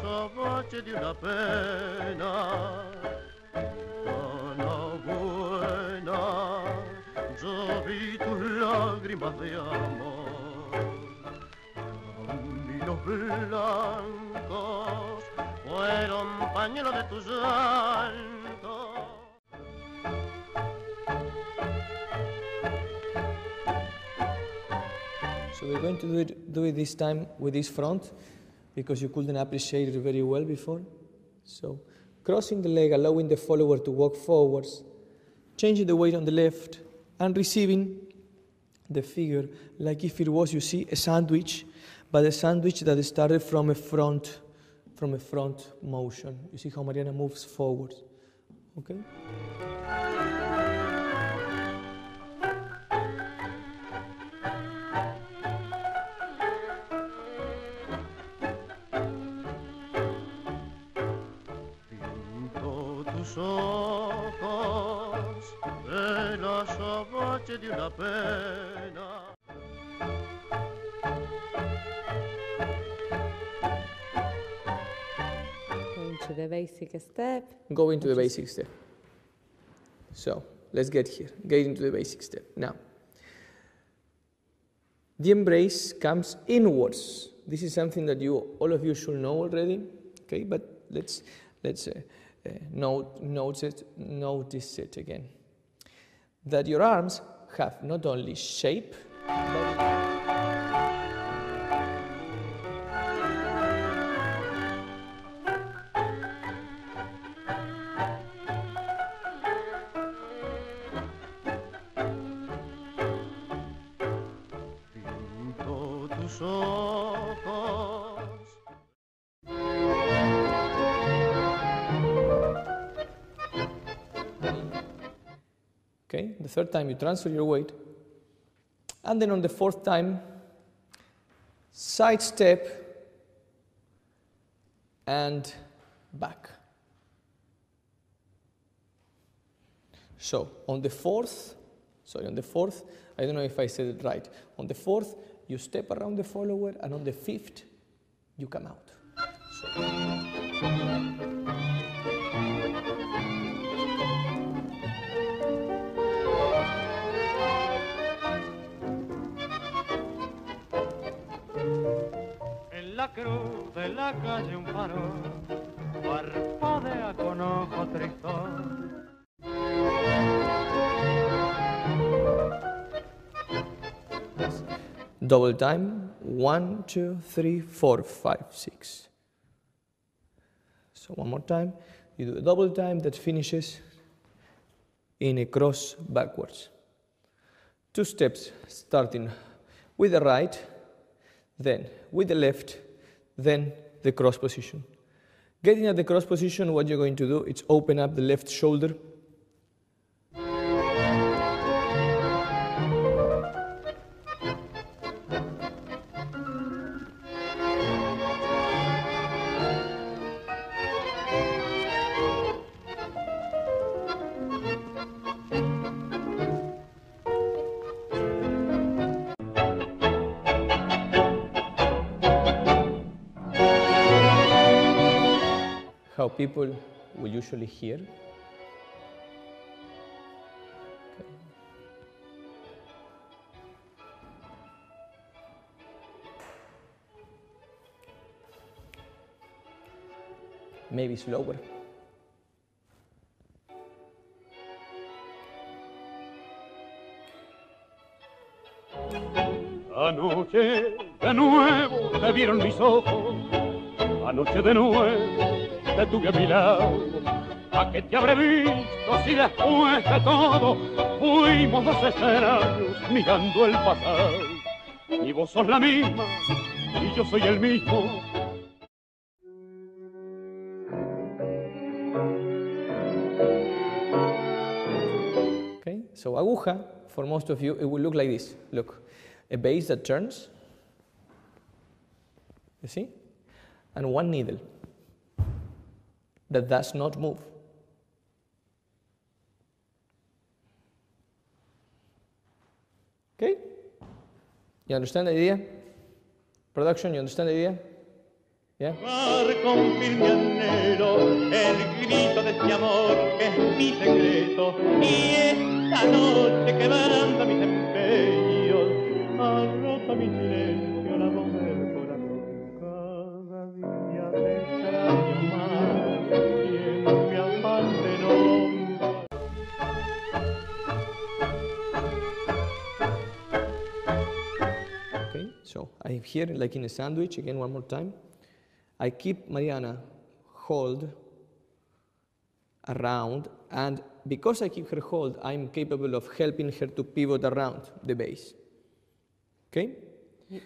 So we're going to do it this time with this front, because you couldn't appreciate it very well before. So crossing the leg, allowing the follower to walk forwards, changing the weight on the left, and receiving the figure like if it was, you see, a sandwich, but a sandwich that started from a front motion. You see how Mariana moves forward, okay? Into the basic step. Go into the basic step. So let's get here. Get into the basic step. Now, the embrace comes inwards. This is something that all of you should know already. Okay, but let's notice it again. That your arms have not only shape, but okay, the third time you transfer your weight, and then on the fourth time, side step and back. So on the fourth, I don't know if I said it right. On the fourth, you step around the follower, and on the fifth, you come out. En la cruz de la calle un farol parpadea con ojo tristón. Double time, 1, 2, 3, 4, 5, 6. So one more time, you do a double time that finishes in a cross backwards. 2 steps, starting with the right, then with the left, then the cross position. Getting at the cross position, what you're going to do is open up the left shoulder. How people will usually hear. Okay. Maybe slower. Anoche de nuevo te vieron mis ojos, anoche de nuevo te tuve a mi lado. ¿A qué te habré visto si después de todo fuimos 2 escenarios mirando el pasado? Y vos sos la misma y yo soy el mismo. Okay, So aguja, for most of you, it will look like this. Look, a base that turns, you see? And one needle that does not move. Okay? You understand the idea? Production, you understand the idea? Yeah? Con firme anhelo el grito de este amor que es mi secreto y esta noche quebrando mis empeños ha roto mi silencio la voz del corazón. Cada día te extraño más y en mi afán de no. Okay, so I'm here like in a sandwich, again one more time. I keep Mariana hold around, and because I keep her hold, I'm capable of helping her to pivot around the base. Okay?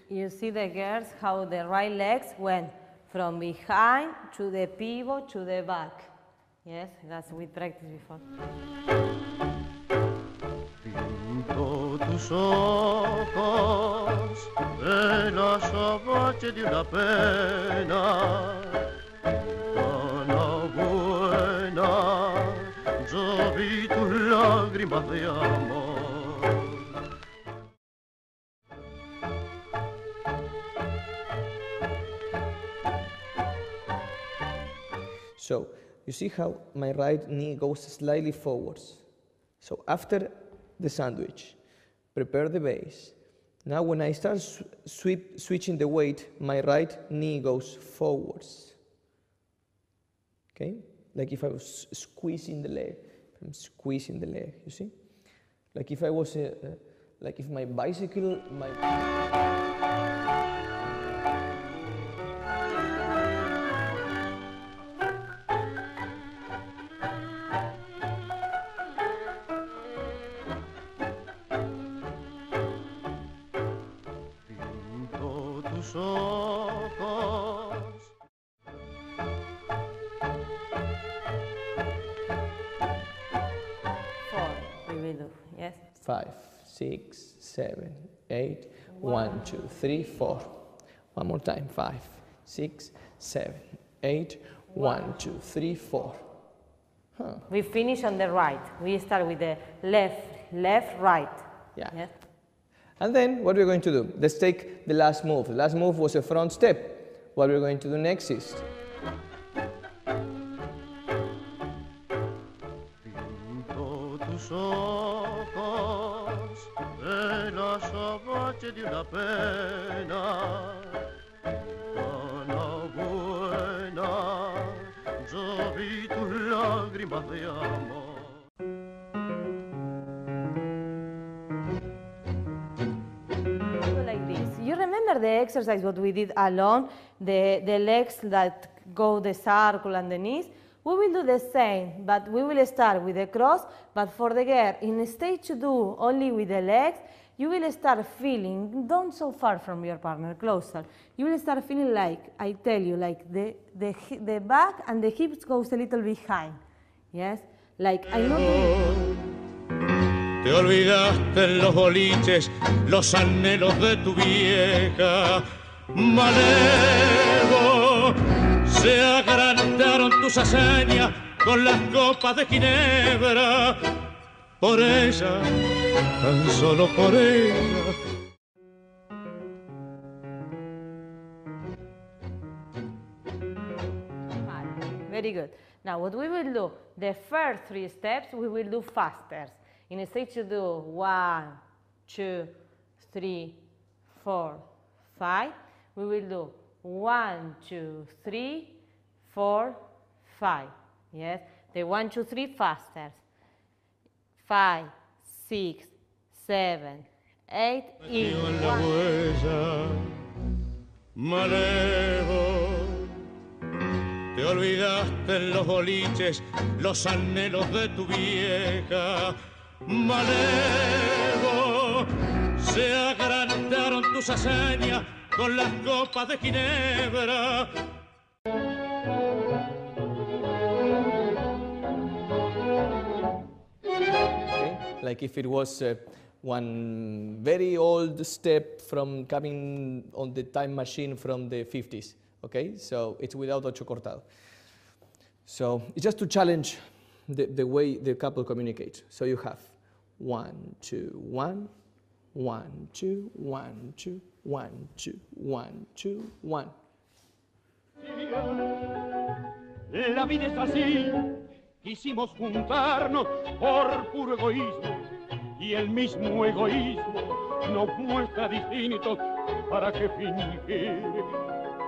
You see the girls, how the right legs went from behind to the pivot to the back. Yes, that's we practiced before. Pinto tus ojos de la azabache de una pena tan buena, yo vi tus lágrimas de amor. So, you see how my right knee goes slightly forwards. So after the sandwich, prepare the base. Now when I start switching the weight, my right knee goes forwards. Okay? Like if I was squeezing the leg. I'm squeezing the leg, you see? Like if I was, like if my bicycle, Yes. 5, 6, 7, 8, 1, 2, 3, 4. One more time. 5, 6, 7, 8, 1, 2, 3, 4. Huh. We finish on the right. We start with the left, right. Yeah. Yes. And then what we're going to do? Let's take the last move. The last move was a front step. What we're going to do next is de una pena tan buena, yo vi tus lágrimas de amor. Like this. You remember the exercise what we did alone, the legs that go the circle and the knees? We will do the same, but we will start with the cross, but for the girl, instead to do only with the legs, you will start feeling, don't so far from your partner, closer. You will start feeling like, I tell you, like the back and the hips goes a little behind. Yes? Like, I know Te olvidaste en los boliches los anhelos de tu vieja. Malevo, se agrandaron tus hazañas con las copas de ginebra. Por ella, tan solo por ella. Very good. Now what we will do, the first 3 steps we will do faster. Instead to do 1, 2, 3, 4, 5, we will do 1, 2, 3, 4, 5. Yes, the 1, 2, 3 faster. 5, 6, 7, 8, y 1. Malevo, te olvidaste en los boliches los anhelos de tu vieja. Malevo, se agrandaron tus hazañas con las copas de ginebra. Okay. like if it was one very old step from coming on the time machine from the 50s, okay? So it's without ocho cortado. So it's just to challenge the way the couple communicates. So you have 1, 2, 1, 1, 2, 1, 2, 1, 2, 1, 2, 1. La vida es así, quisimos juntarnos por puro egoísmo y el mismo egoísmo nos muestra distintos. ¿Para qué fingir?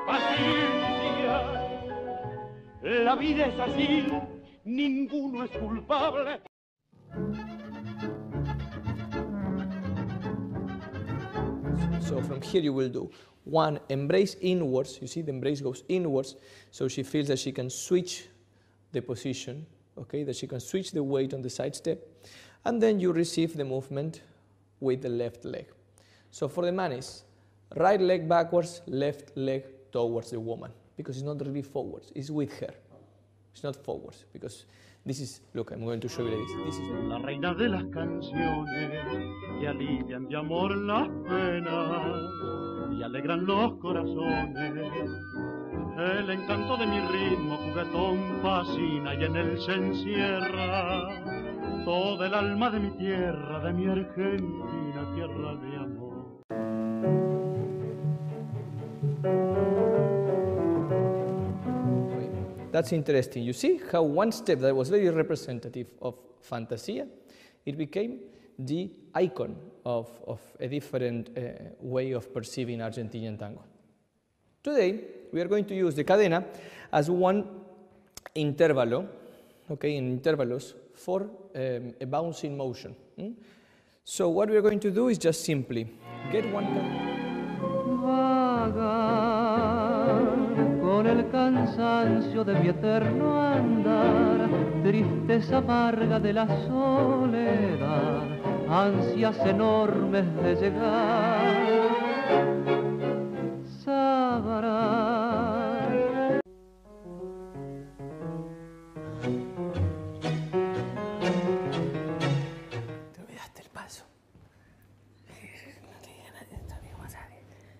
Paciencia, la vida es así, ninguno es culpable. So from here you will do 1, embrace inwards. You see the embrace goes inwards, so she feels that she can switch the position, okay, that she can switch the weight on the side step, and then you receive the movement with the left leg. So for the man is right leg backwards, left leg towards the woman, because it's not really forwards, it's with her. It's not forwards, because this is, look, I'm going to show you like this. This is La reina de las canciones que alivian de amor las penas y alegran los corazones. El encanto de mi ritmo juguetón fascina y en él se encierra toda el alma de mi tierra, de mi Argentina, tierra de amor. That's interesting. You see how one step that was very representative of Fantasia, it became the icon of a different way of perceiving Argentinian tango. Today, we are going to use the cadena as one intervalo, okay, in intervalos for a bouncing motion. So what we are going to do is just simply get one con el cansancio de mi eterno andar, tristeza amarga de la soledad, ansias enormes de llegar, sabrás. Te olvidaste el paso.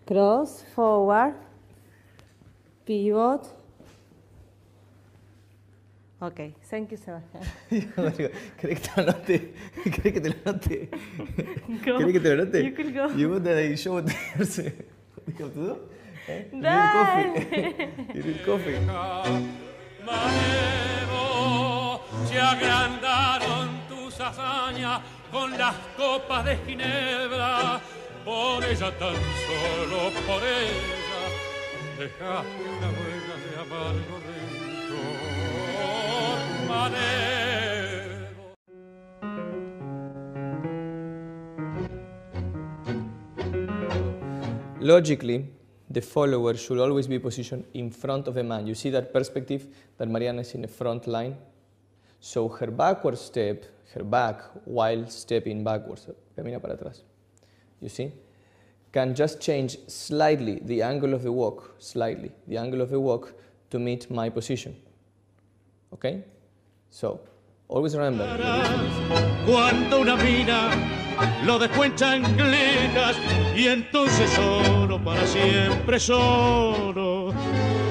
Cross, forward, pivot. Okay, thank you, Sebastian. ¿Querés que te lo note? ¿Querés que te lo note? Go. ¿Querés que te lo note? You can go. You want that I show it Arce? What do you have to do? Dale. You need coffee. Manevo, se agrandaron tus hazañas con las copas de ginebra, por ella, tan solo por ella, dejaste una huella de amargo rencor. Manevo. Logically, the follower should always be positioned in front of a man. You see that perspective that Mariana is in the front line? So her backward step, her back, while stepping backwards, camina para atrás. You see? Can just change slightly the angle of the walk, slightly, the angle of the walk to meet my position. Okay? So, always remember. Cuando una mina lo dejó en chancletas y entonces solo, para siempre solo,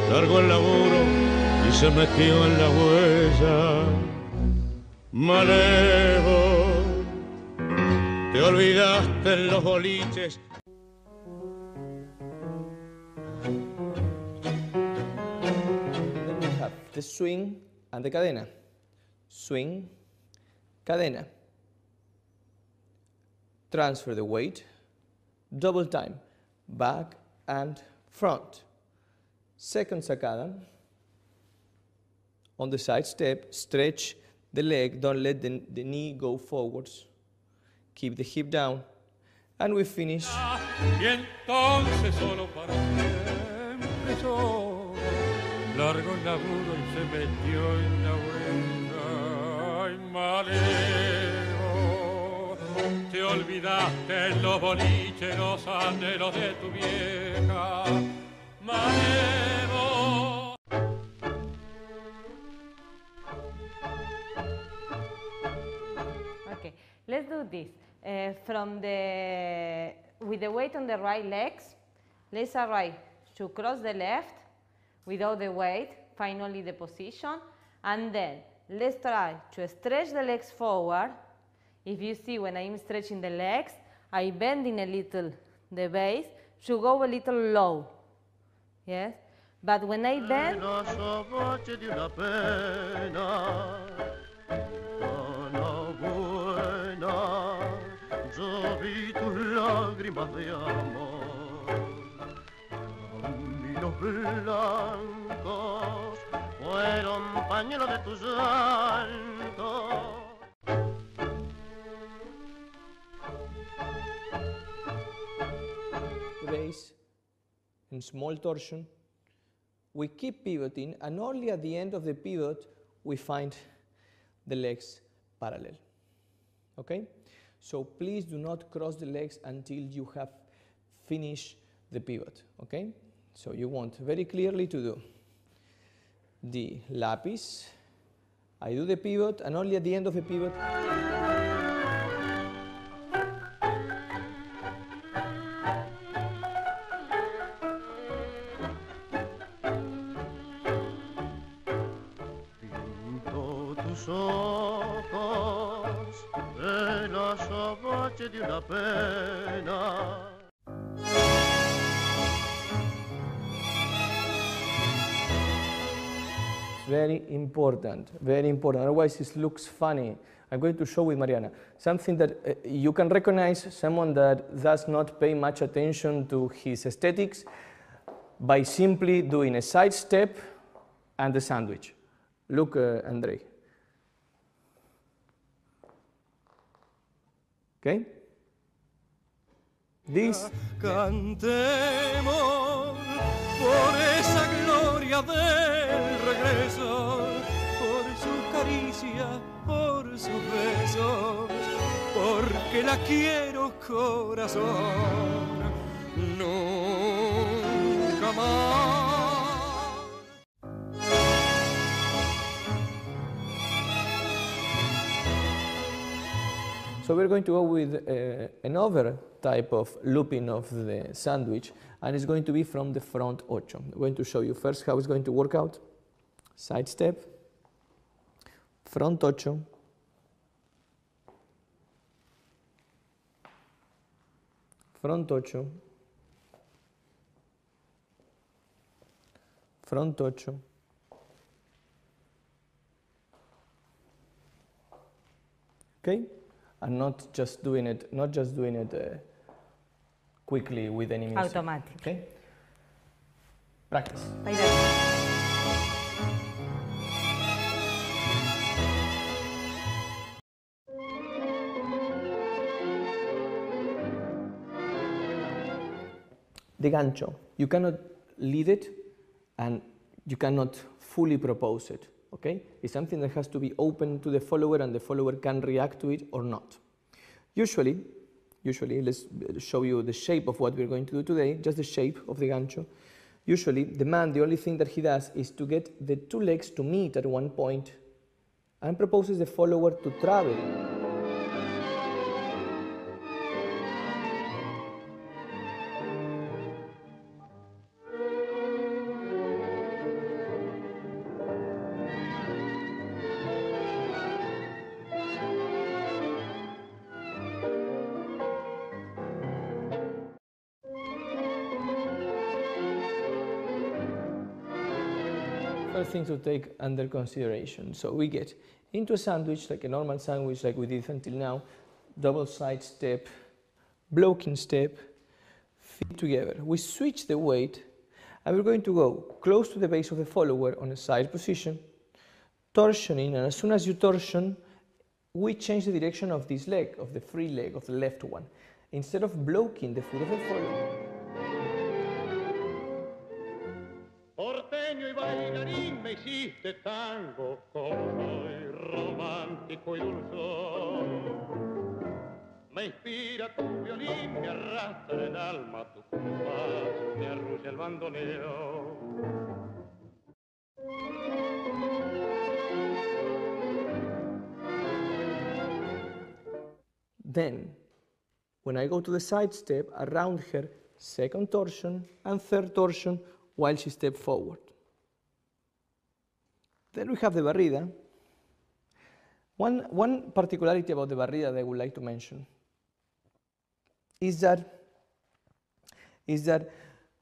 largó el laburo y se metió en la huella. Malevo, te olvidaste en los boliches. Then we have the swing and the cadena. Swing, cadena. Transfer the weight, double time, back and front. Second sacada. On the side step, stretch the leg, don't let the knee go forwards. Keep the hip down. And we finish. Y entonces solo para siempre solo, largo el laburo y se metió en la huella. Ay, Manevo, te olvidaste en los boliches los anhelos de tu vieja. Manevo. Okay, let's do do this. With the weight on the right legs, let's arrive to cross the left without the weight, find only the position, and then let's try to stretch the legs forward. If you see when I'm stretching the legs, I bending a little the base to go a little low. Yes? But when I bend, yo vi tus lágrimas de amor, caminos blancos fueron pañuelos de tu llanto. Raise and small torsion. We keep pivoting, and only at the end of the pivot we find the legs parallel. Okay? So please do not cross the legs until you have finished the pivot. Okay? So you want very clearly to do the lapis. I do the pivot, and only at the end of the pivot de una pena. Very important, very important. Otherwise it looks funny. I'm going to show with Mariana something that you can recognize someone that does not pay much attention to his aesthetics by simply doing a side step and a sandwich. Look, Andrei. Okay? This. Cantemos por esa gloria del regreso, por su caricia, por sus besos, porque la quiero corazón, nunca más. So we're going to go with another type of looping of the sandwich, and it's going to be from the front ocho. I'm going to show you first how it's going to work out. Side step, front ocho, front ocho, front ocho, okay? And not just doing it quickly with any music. Automatic. Okay? Practice. The gancho, you cannot lead it and you cannot fully propose it. Okay? It's something that has to be open to the follower, and the follower can react to it or not. Usually, let's show you the shape of what we're going to do today, just the shape of the gancho. Usually, the man, the only thing that he does is to get the two legs to meet at one point and proposes the follower to travel. First thing to take under consideration. So we get into a sandwich, like a normal sandwich like we did until now, double side step, blocking step, feet together. We switch the weight and we're going to go close to the base of the follower on a side position, torsioning, and as soon as you torsion, we change the direction of this leg, of the free leg, of the left one. Instead of blocking the foot of the follower, Porteño y bailarín me hiciste tango, como soy romántico y dulzón. Me inspira tu violín, me arrastra el alma tu compás, me arrulla el bandoneón. Then, when I go to the side step, around her, second torsion and third torsion while she steps forward. Then we have the barrida. One particularity about the barrida that I would like to mention is that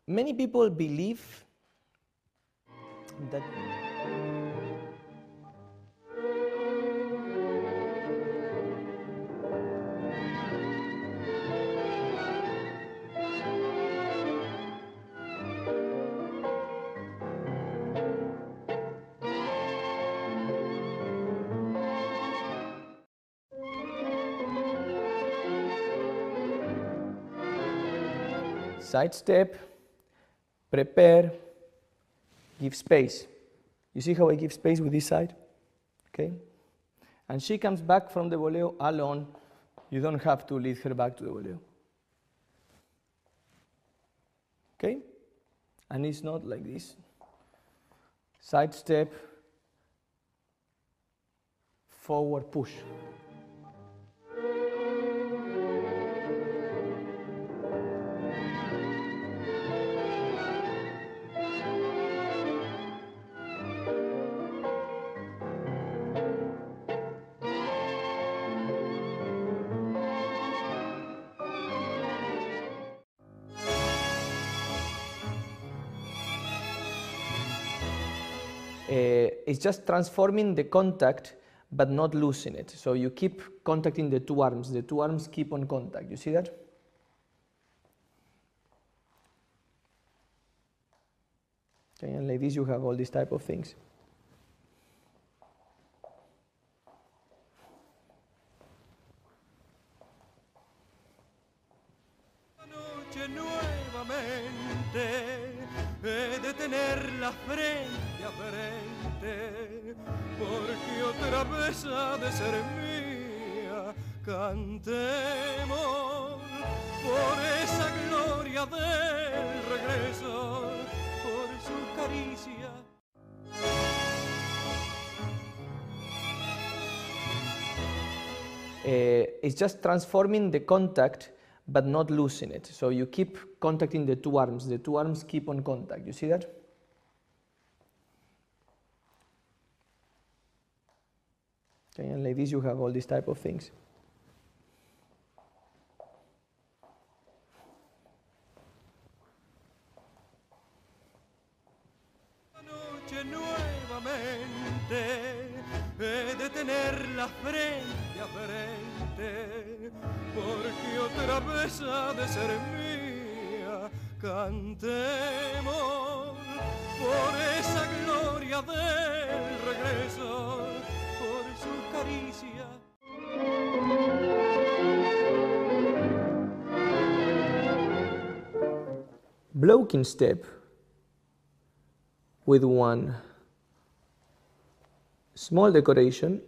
many people believe that side step, prepare, give space. You see how I give space with this side? Okay? And she comes back from the voleo alone. You don't have to lead her back to the voleo. Okay? And it's not like this. Side step, forward push. It's just transforming the contact but not losing it. So you keep contacting the two arms. The two arms keep on contact. You see that? Okay, and like this you have all these type of things. He de tenerla frente a frente, porque otra vez ha de ser mía. Cantemos por esa gloria del regreso, por su caricia. It's just transforming the contact but not losing it. So you keep contacting the two arms. The two arms keep on contact. You see that? Okay, and like this you have all these type of things. Anoche nuevamente he de tenerla frente a frente, porque otra vez ha de ser mía. Cantemos por esa gloria del regreso, por su caricia. Blocking step with one small decoration,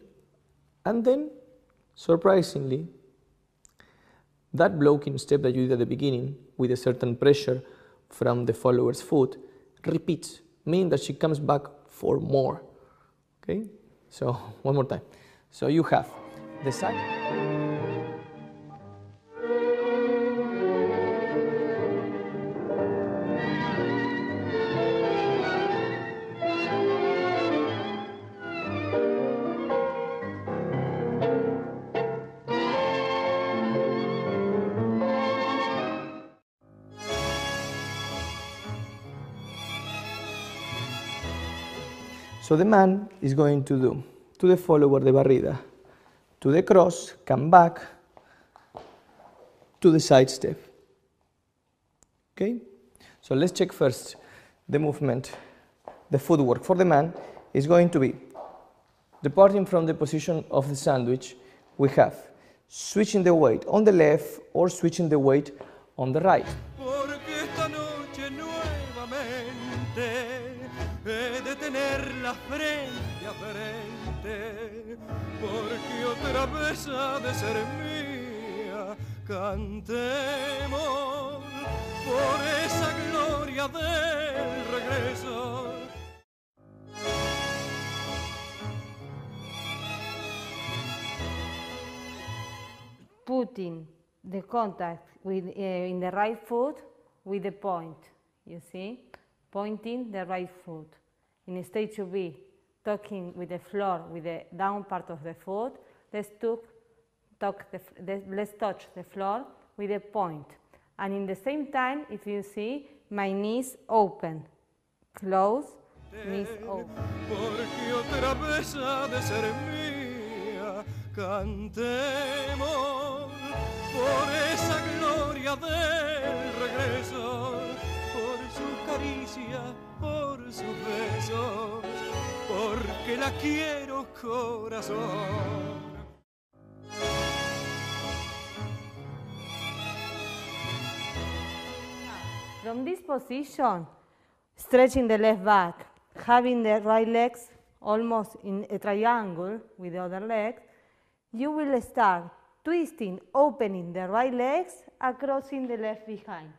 and then surprisingly that blocking step that you did at the beginning with a certain pressure from the follower's foot repeats, meaning that she comes back for more. Okay, so one more time. So you have the side. So the man is going to do to the follower the barrida, to the cross, come back, to the side step. Okay? So let's check first the movement. The footwork for the man is going to be, departing from the position of the sandwich, we have switching the weight on the left or switching the weight on the right. He de tenerla frente a frente, porque otra vez ha de ser mía. Cantemos por esa gloria del regreso. putting the contact with, in the right foot with the point, you see? Pointing the right foot. In stage 2B, touching with the floor with the down part of the foot, let's touch the floor with a point. And in the same time, if you see, my knees open, close, knees open. Porque otra vez ha de ser mía, cantemos por esa gloria del regreso, por sus caricias, por sus besos, porque la quiero corazón. From this position, stretching the left back, having the right legs almost in a triangle with the other leg, you will start twisting, opening the right legs and crossing the left behind.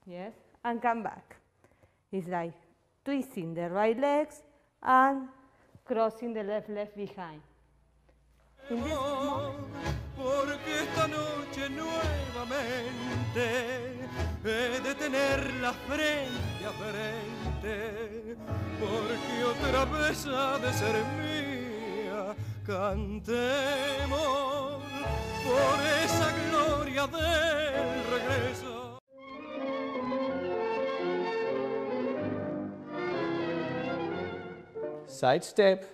Yes, and come back. It's like twisting the right legs and crossing the left behind. In this moment, porque esta noche nuevamente he de tenerla frente a frente, porque otra vez ha de ser mía, cantemos por esa gloria del regreso. Side step,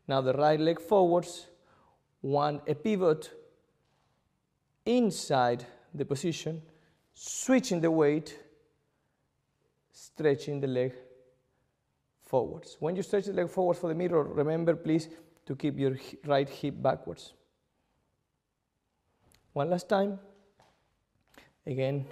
now the right leg forwards, a pivot inside the position, switching the weight, stretching the leg forwards. When you stretch the leg forwards for the mirror, remember please to keep your right hip backwards. One last time, again.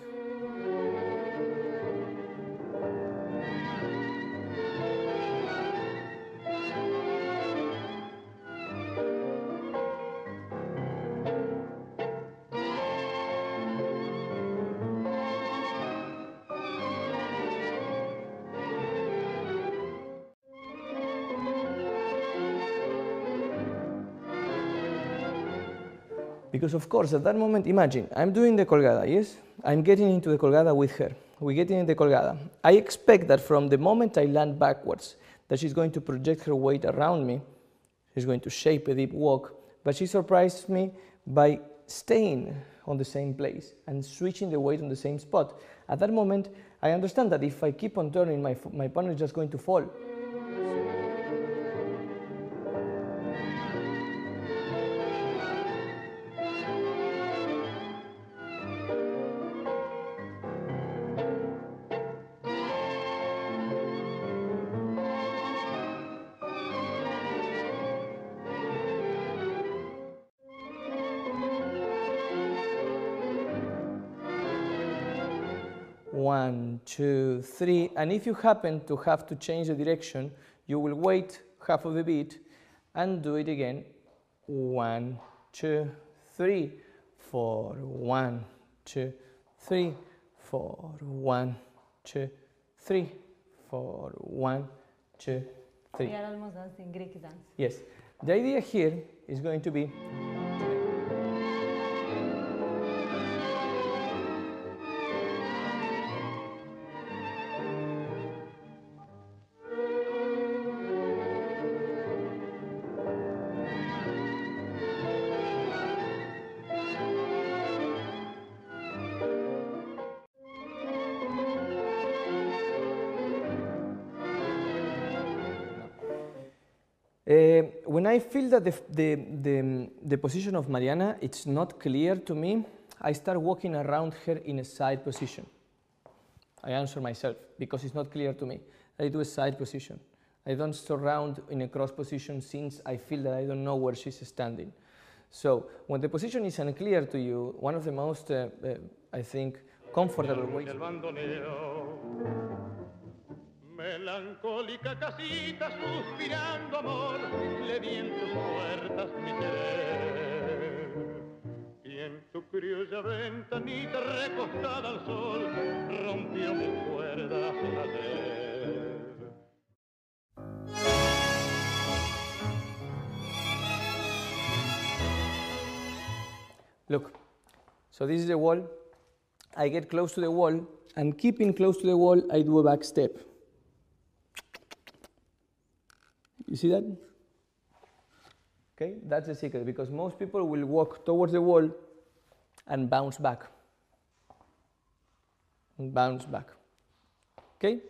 Because of course, at that moment, imagine, I'm doing the colgada, yes? I'm getting into the colgada with her. We're getting in the colgada. I expect that from the moment I land backwards, that she's going to project her weight around me, she's going to shape a deep walk, but she surprised me by staying on the same place and switching the weight on the same spot. At that moment, I understand that if I keep on turning, my opponent is just going to fall. One, two, three, and if you happen to have to change the direction, you will wait half of the beat and do it again. 1, 2, 3, 4, 1, 2, 3, 4, 1, 2, 3, 4, 1, 2, 3. we are almost dancing Greek dance. Yes. The idea here is going to be when I feel that the position of Mariana, it's not clear to me, I start walking around her in a side position. I answer myself because it's not clear to me. I do a side position. I don't surround in a cross position since I feel that I don't know where she's standing. So when the position is unclear to you, one of the most, I think, comfortable ways. Melancólica casita suspirando amor, le di en tus puertas mi querer. Y en tu criolla ventanita recostada al sol, rompió mis cuerdas ayer. Look, so this is the wall. I get close to the wall, and keeping close to the wall, I do a back step. You see that? Okay, that's the secret, because most people will walk towards the wall and bounce back. And bounce back. Okay?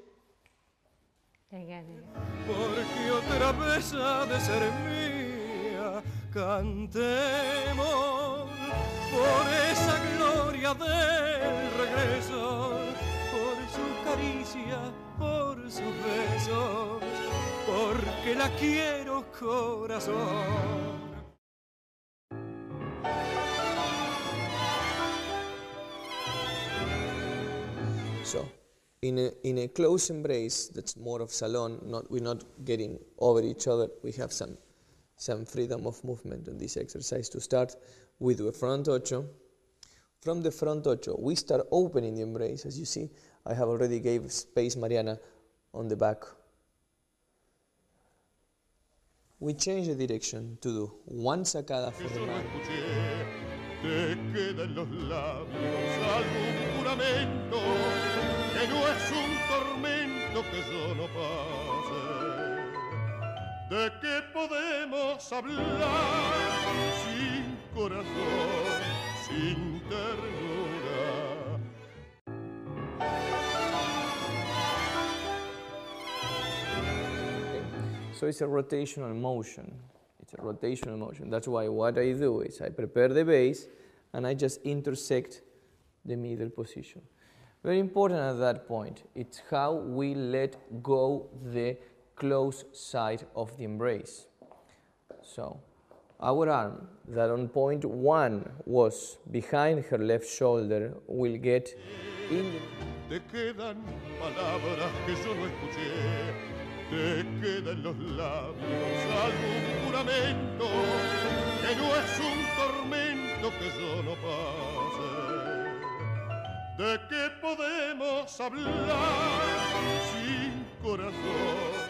Porque otra vez ha de ser mía, cantemos por esa gloria del regreso, por su caricia, por sus besos, porque la quiero corazón. So, in a close embrace, that's more of salon, we're not getting over each other, we have some freedom of movement in this exercise. To start with the front ocho. From the front ocho, we start opening the embrace. As you see, I have already gave space, Mariana, on the back. We change the direction to do one sacada for the man. Te queda en los labios algún juramento que no es un tormento que yo no pase. ¿De qué podemos hablar sin corazón, sin ternura? Okay. So it's a rotational motion. It's a rotational motion. That's why what I do is I prepare the base and I just intersect the middle position. Very important at that point. It's how we let go the close side of the embrace. So our arm that on point 1 was behind her left shoulder will get in the... Te quedan palabras que yo no escuché. Te queda en los labios algún juramento que no es un tormento que yo no pase. ¿De qué podemos hablar sin corazón?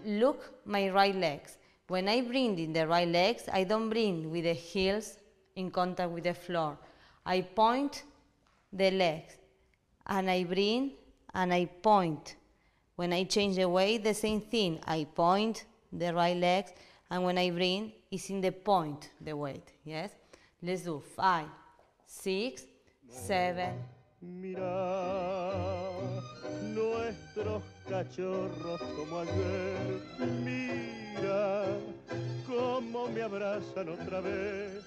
Look my right legs. When I bring in the right legs, I don't bring with the heels in contact with the floor. I point the legs and I bring and I point. When I change the weight, the same thing. I point the right legs and when I bring, it's in the point, the weight. Yes? Let's do 5, 6, 7. Mira nuestros cachorros como ayer, mira cómo me abrazan otra vez.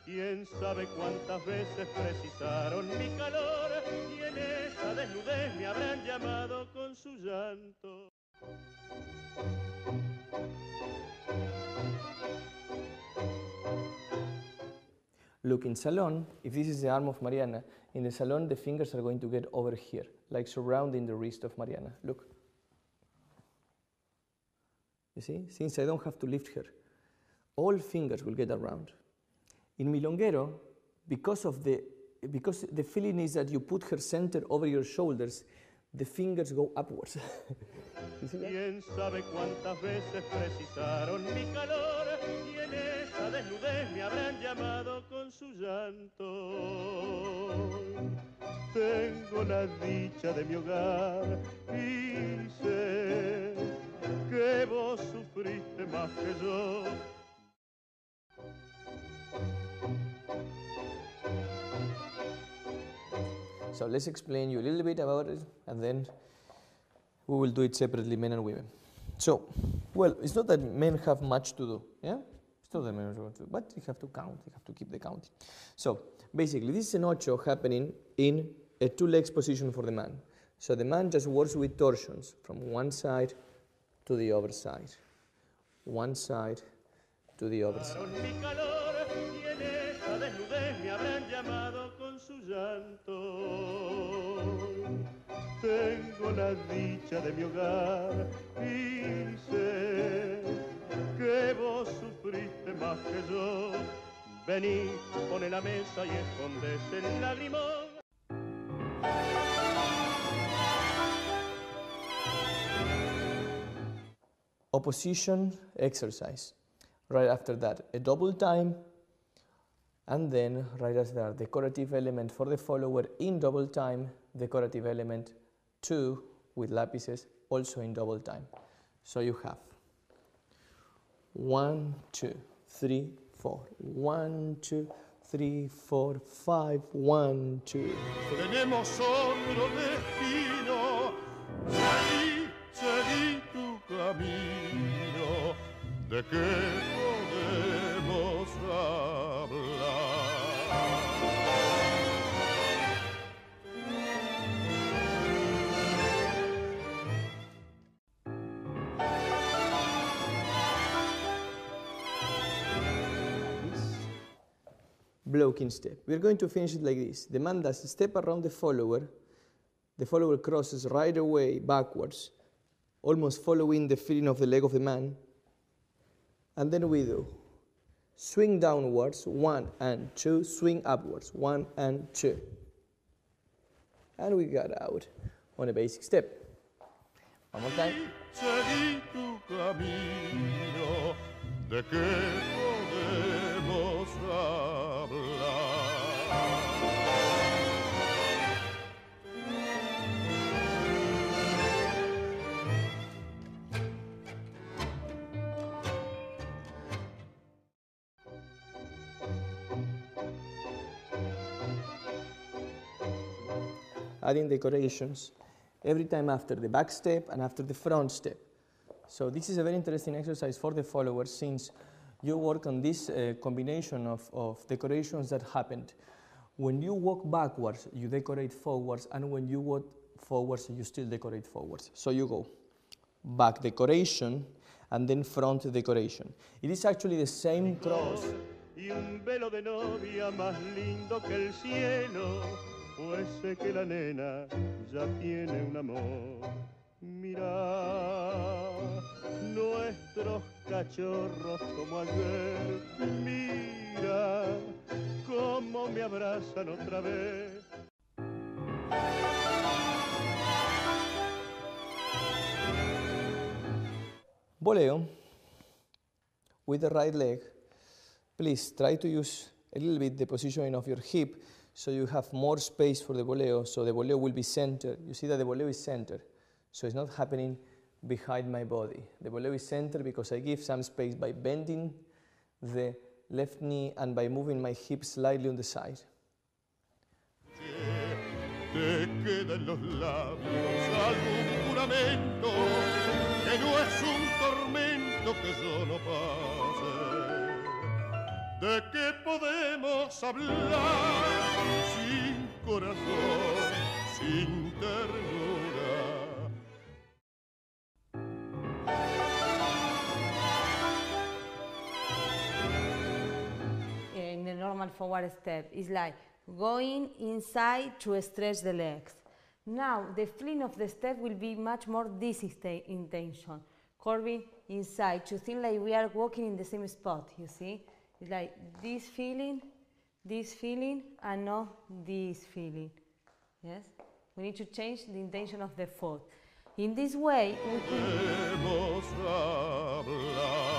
Quién sabe cuántas veces precisaron mi calor y en esa desnudez me habrán llamado con su llanto. Look, in salon, if this is the arm of Mariana, in the salon the fingers are going to get over here, like surrounding the wrist of Mariana. Look. You see? Since I don't have to lift her, all fingers will get around. In milonguero, because the feeling is that you put her center over your shoulders, the fingers go upwards. You see that? Quién sabe cuántas veces precisaron mi calor y en esa desnudez me habrán llamado con su llanto. Tengo la dicha de mi hogar y sé que vos sufriste más que yo. So let's explain you a little bit about it, and then we will do it separately, men and women. So, well, it's not that men have much to do, yeah? It's not that men have much to do, but you have to count, you have to keep the counting. So, basically, this is an ocho happening in a two legs position for the man. So the man just works with torsions from one side to the other side. One side to the other side. Tengo la dicha de mi hogar y sé que vos sufriste más que yo. Vení, pone la mesa y escondes el lagrimón. opposition exercise. Right after that, a double time, and then right after that, decorative element for the follower in double time, decorative element 2 with lapices also in double time. So you have 1, 2, 3, 4, 1, 2, 3, 4, 5, 1, 2, 3. Tenemos otro destino, seguí tu camino, ¿de qué podemos hablar? Blocking step. We're going to finish it like this. The man does a step around the follower crosses right away backwards, almost following the feeling of the leg of the man, and then we do swing downwards, 1 and 2, swing upwards, 1 and 2. And we got out on a basic step. One more time. Seguí tu camino, ¿de qué podemos hablar? Adding decorations every time after the back step and after the front step. So this is a very interesting exercise for the followers, since you work on this combination of decorations that happened. When you walk backwards, you decorate forwards, and when you walk forwards, you still decorate forwards. So you go back decoration and then front decoration. It is actually the same cross. Y un velo de novia más lindo que el cielo, pues sé que la nena ya tiene un amor. Mira, nuestros cachorros como ayer, mira cómo me abrazan otra vez. Boleo with the right leg. Please try to use a little bit the positioning of your hip so you have more space for the boleo, so the boleo will be centered. You see that the boleo is centered, so it's not happening behind my body. The boleo is centered because I give some space by bending the left knee and by moving my hip slightly on the side. Te quedan los labios algún juramento que no es un tormento que yo no pase. ¿De qué podemos hablar sin corazón, sin ternura? In the normal forward step, it's like going inside to stretch the legs. Now, the feeling of the step will be much more this intention, curving inside, to think like we are walking in the same spot, you see? It's like this feeling, and not this feeling, yes? We need to change the intention of the foot. In this way, we can... Podemos hablar.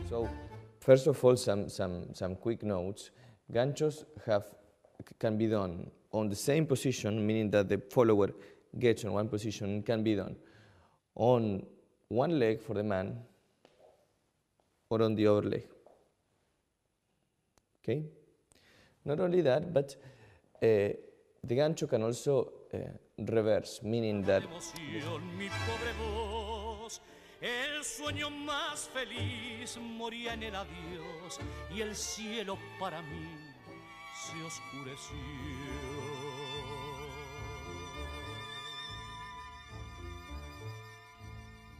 So, first of all, some quick notes. Ganchos can be done on the same position, meaning that the follower gets on one position. It can be done on one leg for the man or on the other leg. Okay? Not only that, but the gancho can also reverse, meaning that el sueño más feliz moría en el adiós y el cielo para mí se oscureció.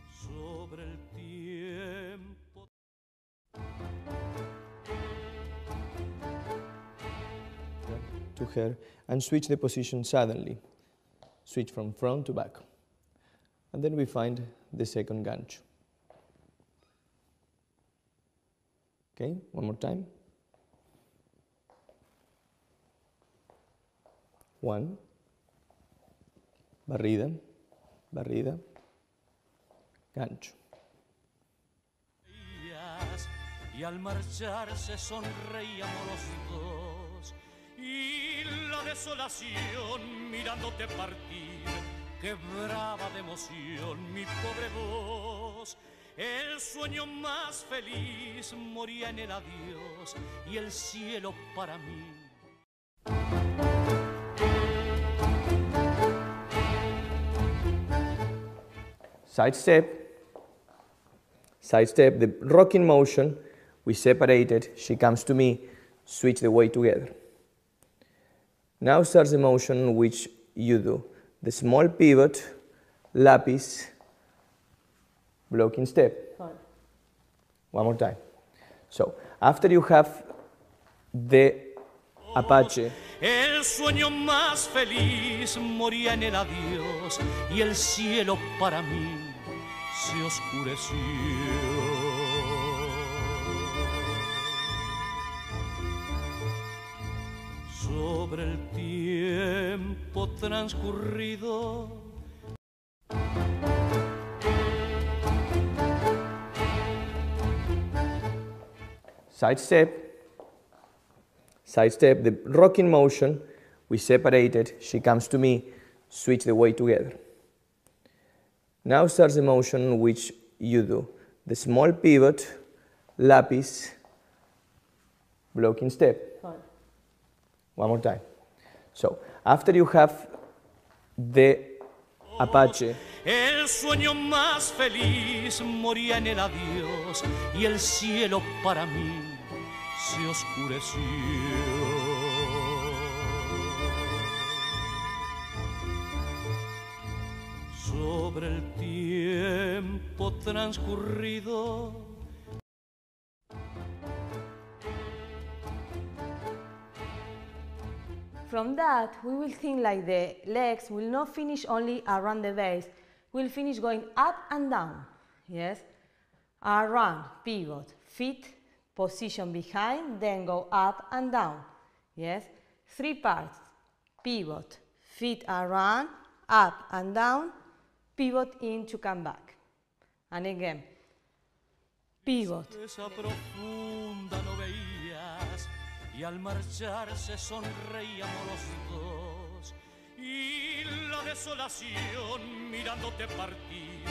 Sobre el tiempo. to her and switch the position suddenly. Switch from front to back. And then we find the second gancho. Okay, one more time. 1, barrida, barrida, gancho. Y al marcharse sonreíamos los dos, y la desolación mirándote partir quebraba de emoción mi pobre voz. El sueño más feliz moría en el adiós y el cielo para mí. Side step, the rocking motion, we separated, she comes to me, switch the weight together. Now starts the motion which you do. The small pivot, lapis, blocking step. Fine. One more time. So, after you have the Apache. El sueño más feliz moría en el adiós y el cielo para mí se oscureció. Sobre el tiempo transcurrido, Side step, the rocking motion, we separated, she comes to me, switch the weight together. Now starts the motion which you do. The small pivot, lapis, blocking step. Fine. One more time. So, after you have the Apache. el sueño más feliz moría en el adiós y el cielo para mí se oscureció. Sobre el tiempo transcurrido, From that, we will think like the legs will not finish only around the base, will finish going up and down, yes? Around, pivot, feet, position behind, then go up and down, yes? 3 parts, pivot, feet around, up and down, pivot in to come back. And again, pivot. esa profunda no veías y al marcharse sonreíamos los dos y la desolación mirándote partir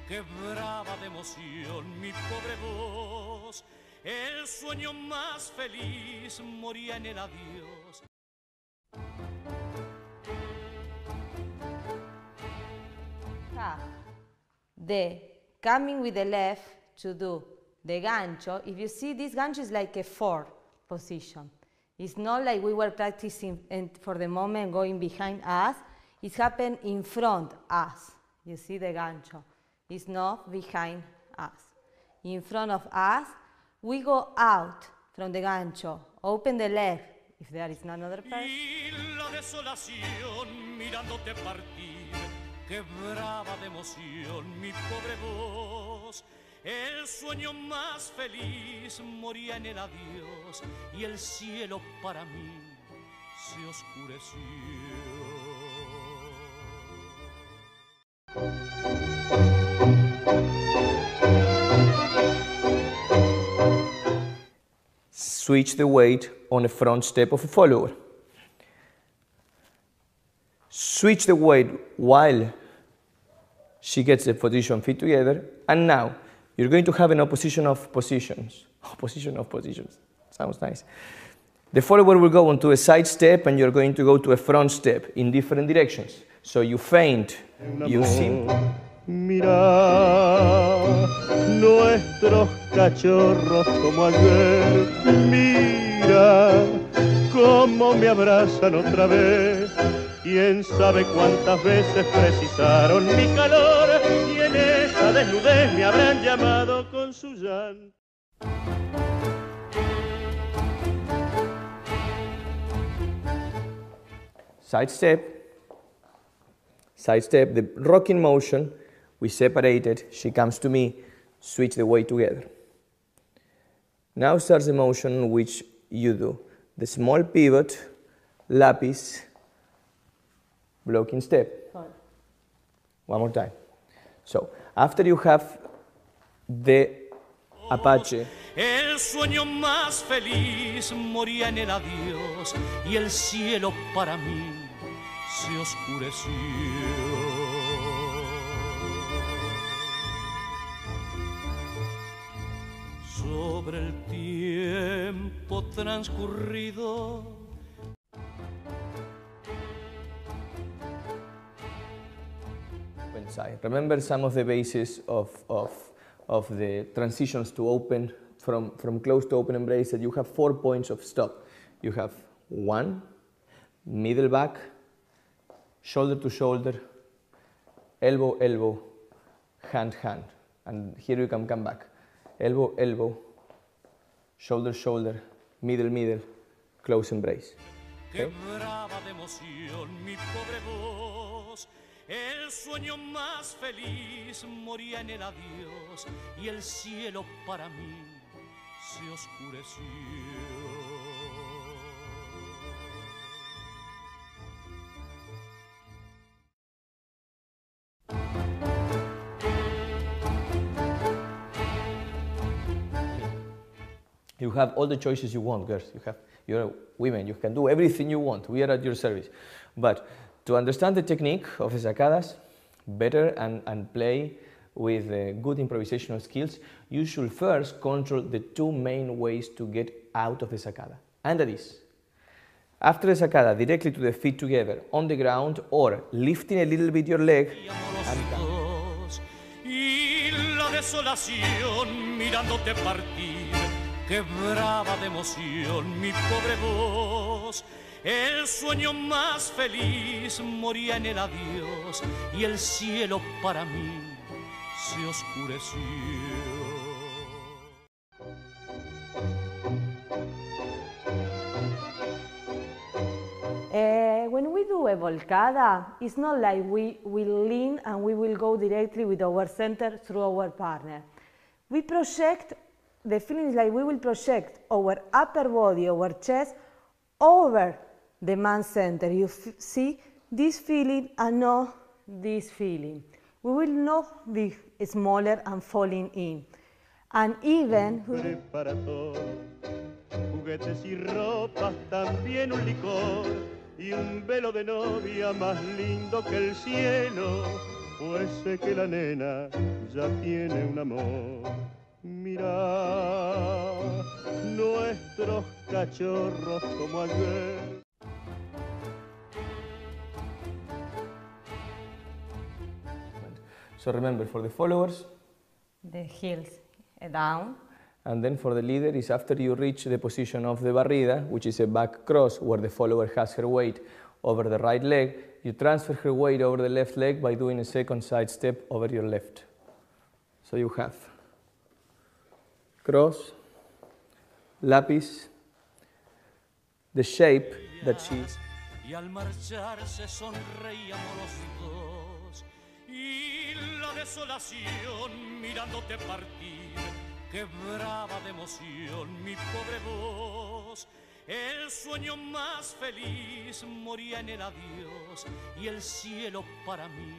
quebraba de emoción mi pobre voz. El sueño más feliz moría en el adiós. The coming with the left to do the gancho, if you see this gancho is like a 4 position. It's not like we were practicing and for the moment going behind us. It's happened in front us. You see the gancho. It's not behind us. In front of us, we go out from the gancho. Open the leg if there is another person. Y la desolación mirándote partir quebraba de emoción mi pobre voz. El sueño más feliz moría en el adiós y el cielo para mí se oscureció. Switch the weight on the front step of a follower. Switch the weight while she gets the position feet together, and now you're going to have an opposition of positions. Opposition of positions. Sounds nice. The follower will go onto a side step and you're going to go to a front step in different directions. So you feint, you sim. Mira nuestros cachorros como ayer. Mira cómo me abrazan otra vez. Quién sabe cuántas veces precisaron mi calor y en esa desnudez me habrán llamado con su llanto. side step, the rocking motion, we separate it, she comes to me, switch the weight together. Now starts the motion which you do. The small pivot, lapis, blocking step. Sorry. One more time. So, after you have the Apache. El sueño más feliz moría en el adiós y el cielo para mí se oscureció. Sobre el tiempo transcurrido. Remember some of the bases of the transitions to open, from close to open embrace, that you have 4 points of stop. You have 1, middle back, shoulder to shoulder, elbow, elbow, hand, hand. And here you can come back. Elbow, elbow, shoulder, shoulder, middle, middle, close embrace. Okay? Quebraba de emoción mi pobre voz. El sueño más feliz moría en el adiós y el cielo para mí se oscureció. You have all the choices you want, girls. You're women, you can do everything you want. We are at your service. But to understand the technique of esacadas better and play with good improvisational skills, you should first control the 2 main ways to get out of the sacada. And that is, after the sacada, directly to the feet together on the ground, or lifting a little bit your leg and down. Y la desolación mirándote partir, quebraba de emoción mi pobre voz. El sueño más feliz moría en el adiós y el cielo para mí se oscureció. When we do a volcada, it's not like we will lean and we will go directly with our center through our partner. We project, the feeling is like we will project our upper body, our chest, over the man's center. You see this feeling and not this feeling. We will not be smaller and falling in. And even... Preparador, juguetes y ropas, también un licor y un velo de novia más lindo que el cielo, pues sé que la nena ya tiene un amor. Mira, nuestros cachorros como ayer. So remember, for the followers, the heels down. and then for the leader is after you reach the position of the barrida, which is a back cross where the follower has her weight over the right leg, you transfer her weight over the left leg by doing a second side step over your left. So you have cross, lapis, the shape that she... Y al marcharse sonreíamos los dos y la desolación mirándote partir quebraba de emoción mi pobre voz. El sueño más feliz moría en el adiós y el cielo para mí.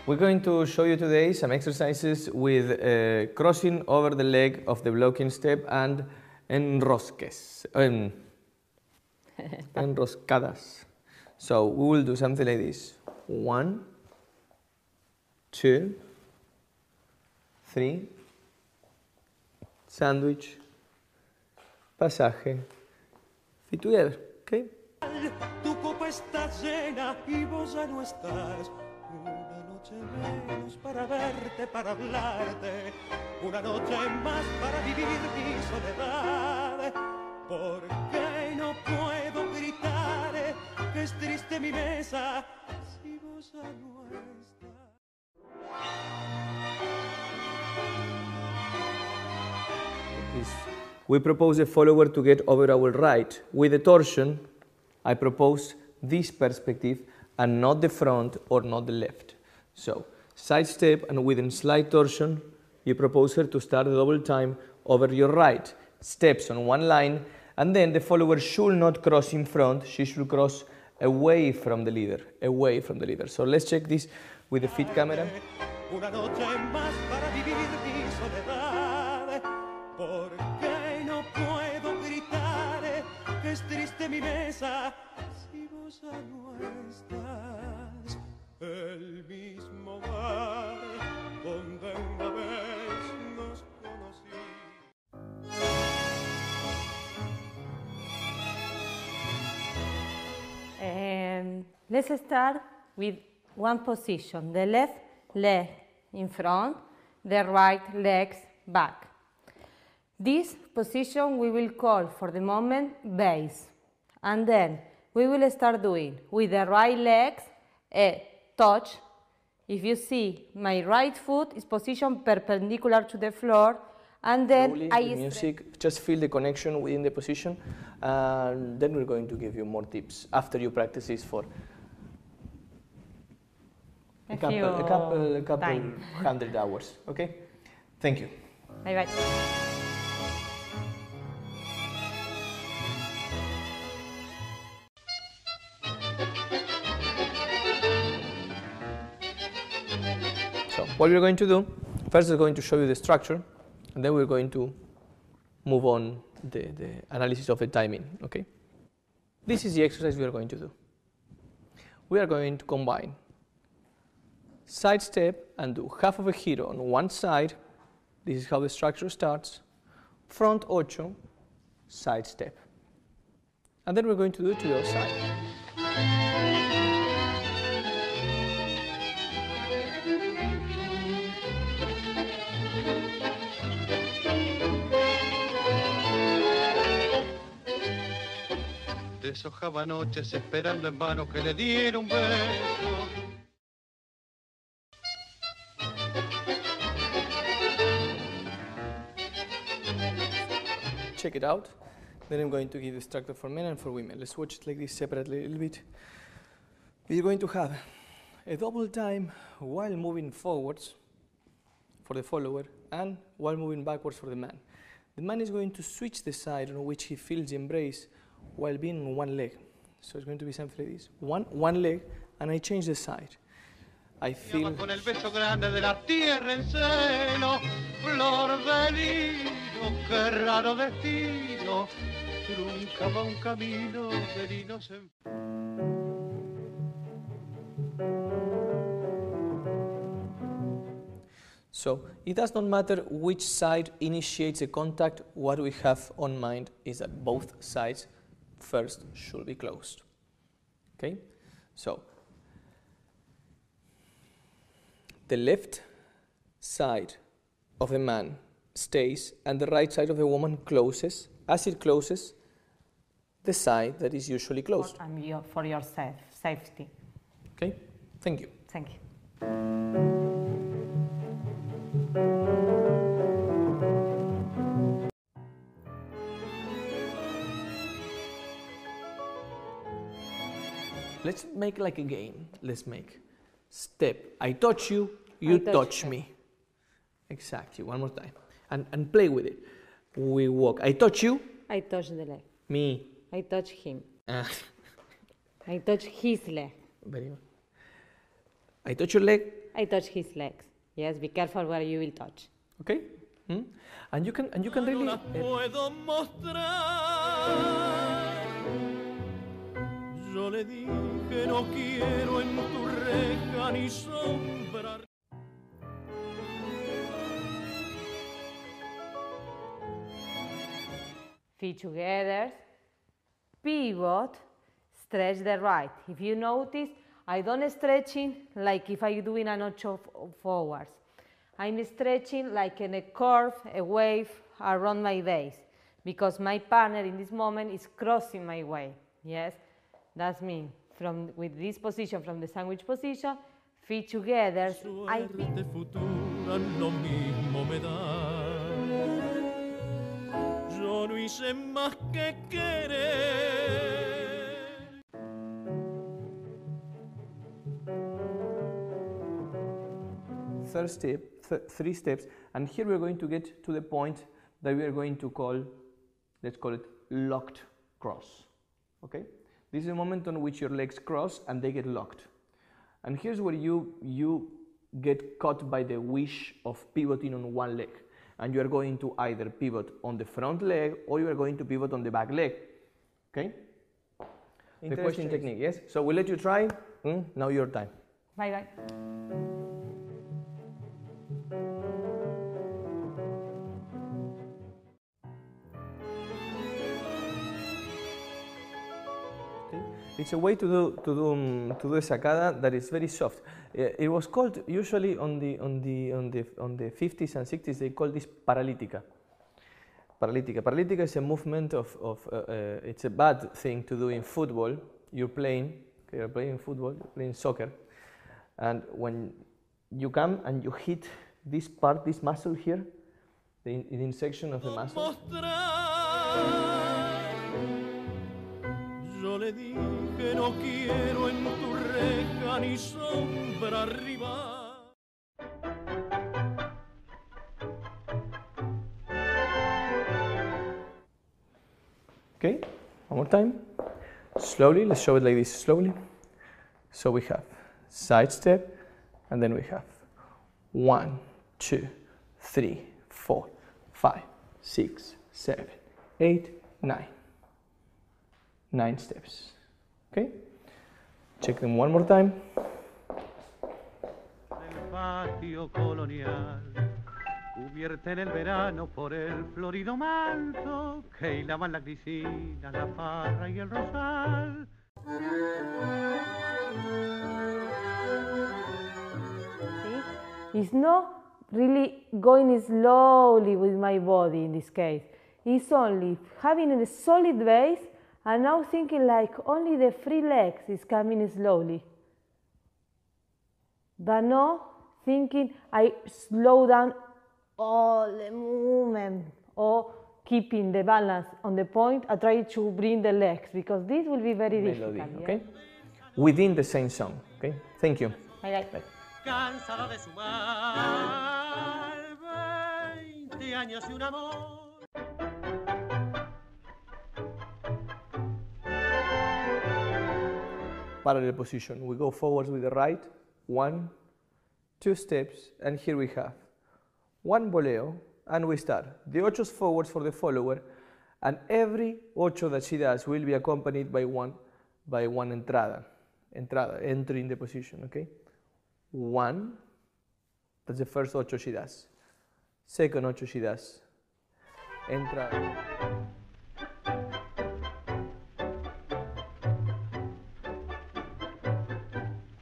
We're going to show you today some exercises with crossing over the leg of the blocking step and enrosques, enroscadas. So we will do something like this. 1, 2, 3, sandwich, pasaje, feet together, okay? Tu copa está llena y vos ya no estás. Una noche menos para verte, para hablarte. Una noche más para vivir mi soledad. ¿Por qué no puedo gritar que es triste mi mesa si vos ya no estás? Please we propose the follower to get over our right. With the torsion, I propose this perspective and not the front or not the left. So, side step, and within slight torsion, you propose her to start the double time over your right. Steps on one line, and then the follower should not cross in front, she should cross away from the leader, away from the leader. So let's check this with the feet camera. Una noche más para vivir mi soledad, porque no puedo gritar que es triste mi mesa si vos ya no estás. El mismo bar donde una vez nos conocí. Let's start with one position, the left leg in front, the right legs back. This position we will call for the moment base, and then we will start doing with the right legs a touch. If you see, my right foot is positioned perpendicular to the floor, and then Slowly, I the music, just feel the connection within the position, and then we're going to give you more tips after you practice this for a couple time. 100 hours. Okay? Thank you. Bye bye. So what we're going to do, first we're going to show you the structure, and then we're going to move on the analysis of the timing. Okay? This is the exercise we are going to do. We are going to combine side step and do half of a giro on one side. This is how the structure starts. Front ocho, side step. And then we're going to do it to the other side. Deshojaba noches esperando en vano que le diera un beso. Check it out. Then I'm going to give the structure for men and for women. Let's watch it like this separately a little bit. We're going to have a double time while moving forwards for the follower and while moving backwards for the man. The man is going to switch the side on which he feels the embrace while being on one leg. So it's going to be something like this. One leg, and I change the side. I feel... Con el beso grande de la tierra en celo, flor de lino, qué raro destino, truncaba un camino de linos en... So it does not matter which side initiates the contact. What we have on mind is that both sides first should be closed. Okay? So the left side of the man stays and the right side of the woman closes. As it closes, the side that is usually closed. For your safety. Okay? Thank you. Thank you. Let's make like a game. Let's make step. I touch you, you touch me. Exactly. One more time. And play with it. We walk. I touch you. I touch the leg. Me. I touch him. I touch his leg. Very good. I touch your leg. I touch his legs. Yes, be careful where you will touch. Okay? And you can really... No las puedo mostrar. Yo le dije no quiero en tu reja ni sombra. Feet together, pivot, stretch the right. If you notice, I don't stretching like if I'm doing an ocho forwards. I'm stretching like in a curve, a wave around my base, because my partner in this moment is crossing my way. Yes, that's me. With this position, from the sandwich position, feet together, I Suerte futura lo mismo me da. Yo hice más que querer. Third step, three steps, and here we're going to get to the point that we are going to call, let's call it locked cross. Okay, this is the moment on which your legs cross and they get locked, and here's where you get caught by the wish of pivoting on one leg, and you are going to either pivot on the front leg or you are going to pivot on the back leg. Okay, the question technique, yes. So we'll let you try. Now your time. Bye bye. It's a way to do a sacada that is very soft. It was called usually on the 50s and 60s. They called this paralítica. Paralítica is a movement of it's a bad thing to do in football. You're playing football, you're playing soccer, and when you come and you hit this part, this muscle here, the intersection of the muscle. Yo le dije no quiero en tu reja ni sombra arriba. Okay, one more time. Slowly, let's show it like this, slowly. So we have side step, and then we have 1, 2, 3, 4, 5, 6, 7, 8, 9. 9 steps. Okay? Check them one more time. El patio colonial, cubierta en el verano por el florido manto que hilaban la grisina, la parra y el rosal. It's not really going slowly with my body in this case. It's only having a solid base and now thinking like only the free legs is coming slowly. But no thinking I slow down all the movement or keeping the balance on the point. I try to bring the legs because this will be very difficult. Okay? Yeah? Within the same song. Okay? Thank you. Bye. Cansada de sumar 20 años y un amor. Parallel position. We go forwards with the right, 1, 2 steps, and here we have 1 voleo, and we start. The ochos forwards for the follower, and every ocho that she does will be accompanied by one entrada, entering the position, okay? 1, that's the first ocho she does. Second ocho she does. Entrada.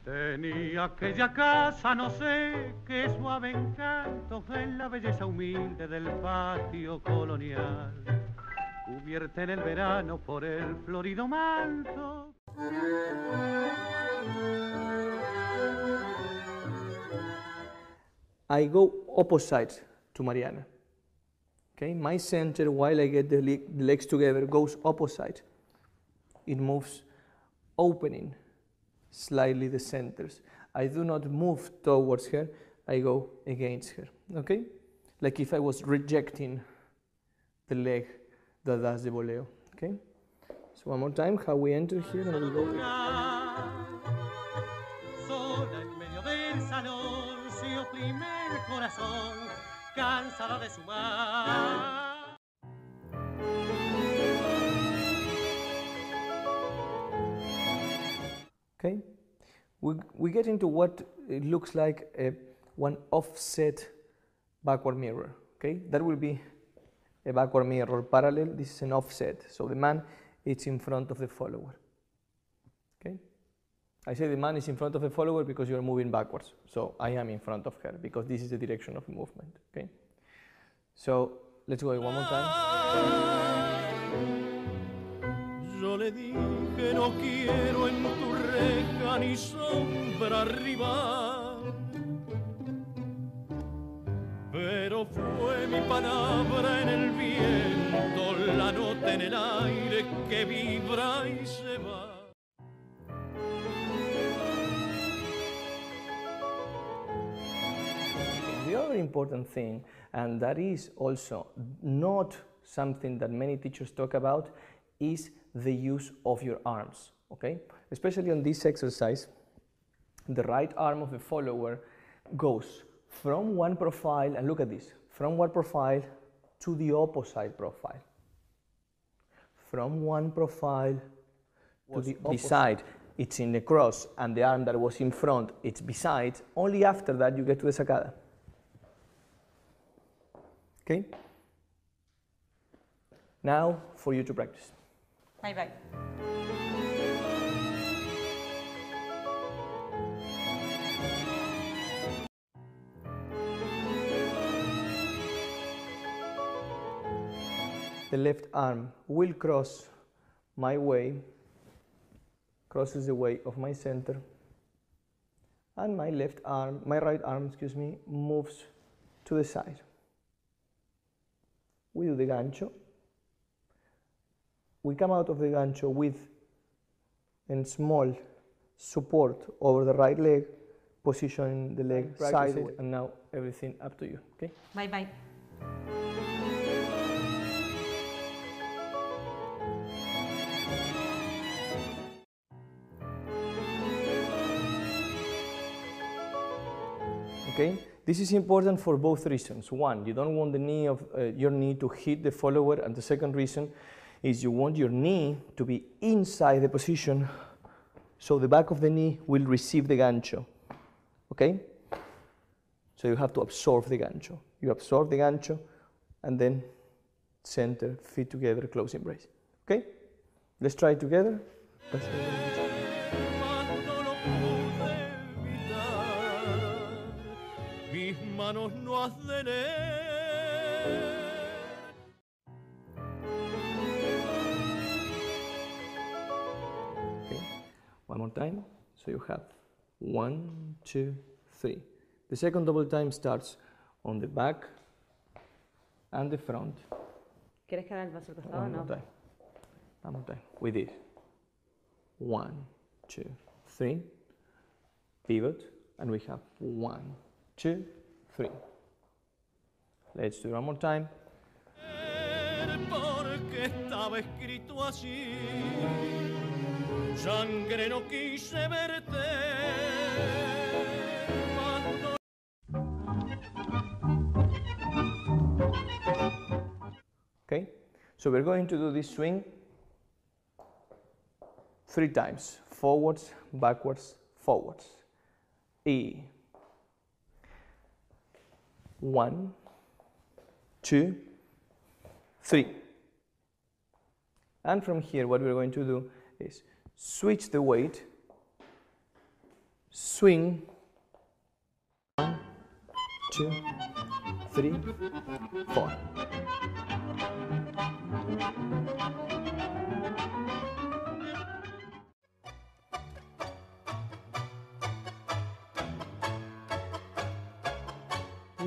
Tenía aquella casa, no sé, qué suave encanto en la belleza humilde del patio colonial, cubierta en el verano por el florido manto. I go opposite to Mariana. Okay, my center, while I get the legs together, goes opposite. It moves opening slightly the centers. I do not move towards her, I go against her. Okay? Like if I was rejecting the leg that does the voleo. Okay? So one more time, how we enter here and we go. Sola en medio del salón, si oprime el corazón, cansada de sumar. Okay, we get into what it looks like one offset backward mirror. Okay, that will be a backward mirror parallel. This is an offset, so the man is in front of the follower. Okay, I say the man is in front of the follower because you are moving backwards, so I am in front of her because this is the direction of movement. Okay, so let's go one more time. Yo le dije no quiero en tu reja ni sombra rival, pero fue mi palabra en el viento la noche. en el aire que vibra y se va. The other important thing, and that is also not something that many teachers talk about, is the use of your arms, okay? Especially on this exercise, the right arm of the follower goes from one profile, and look at this, from one profile to the opposite profile. From one profile to the beside, it's in the cross, and the arm that was in front, it's beside. Only after that you get to the sacada. Okay? Now for you to practice. Bye bye. The left arm will cross my way, crosses the way of my center, and my right arm, excuse me, moves to the side. We do the gancho. We come out of the gancho with a small support over the right leg, position the leg sided, and now everything up to you. Okay? Bye bye. Okay? This is important for both reasons. One, you don't want the knee of your knee to hit the follower, and the second reason is you want your knee to be inside the position, so the back of the knee will receive the gancho. Okay? So you have to absorb the gancho. You absorb the gancho, and then center, feet together, close embrace. Okay? Let's try it together. Mis manos no has de leer. Okay, one more time. So you have 1, 2, 3. The second double time starts on the back and the front. ¿Quieres que haga el paso al costado? One more time. One more time. With this. 1, 2, 3. Pivot, and we have 1, 2, 3. Let's do it one more time. Porque estaba escrito así, sangre no quise verte. Okay, so we're going to do this swing 3 times. Forwards, backwards, forwards. E. 1, 2, 3. And from here, what we're going to do is switch the weight, swing, 1, 2, 3, 4.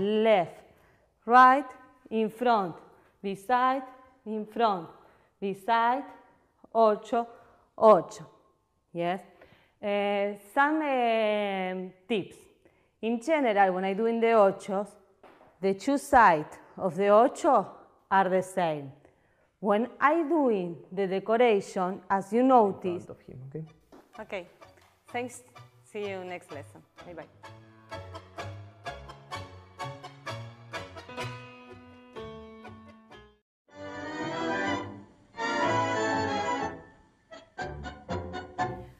Left, right, in front, beside, in front, beside, 8, 8. Yes. Some tips. In general, when I do in the 8s, the 2 sides of the 8 are the same. When I doing the decoration, as you notice. Of him, okay? Okay. Thanks. See you next lesson. Bye bye.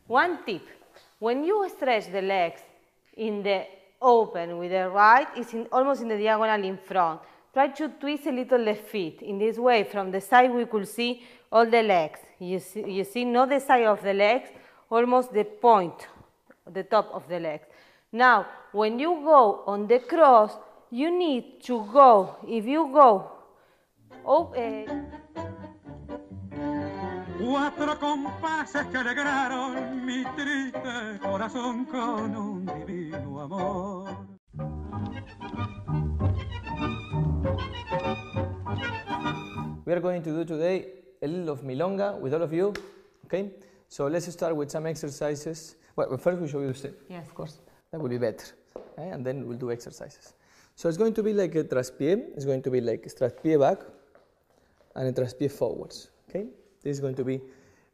One tip, when you stretch the legs in the open with the right, it's almost in the diagonal in front. Try to twist a little the feet. In this way, from the side we could see all the legs. You see not the side of the legs, almost the point, the top of the legs. Now, when you go on the cross, you need to go, if you go, Cuatro compases que alegraron mi triste corazón con un divino amor. We are going to do today a little of milonga with all of you. Okay? So let's start with some exercises. Well, first we show you the step. Yes, of course. That will be better. Okay? And then we'll do exercises. So it's going to be like a traspié. It's going to be like a traspié back and a traspié forwards. Okay? This is going to be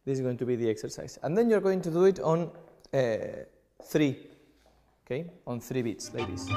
the exercise. And then you're going to do it on 3. Okay? On 3 beats, like this.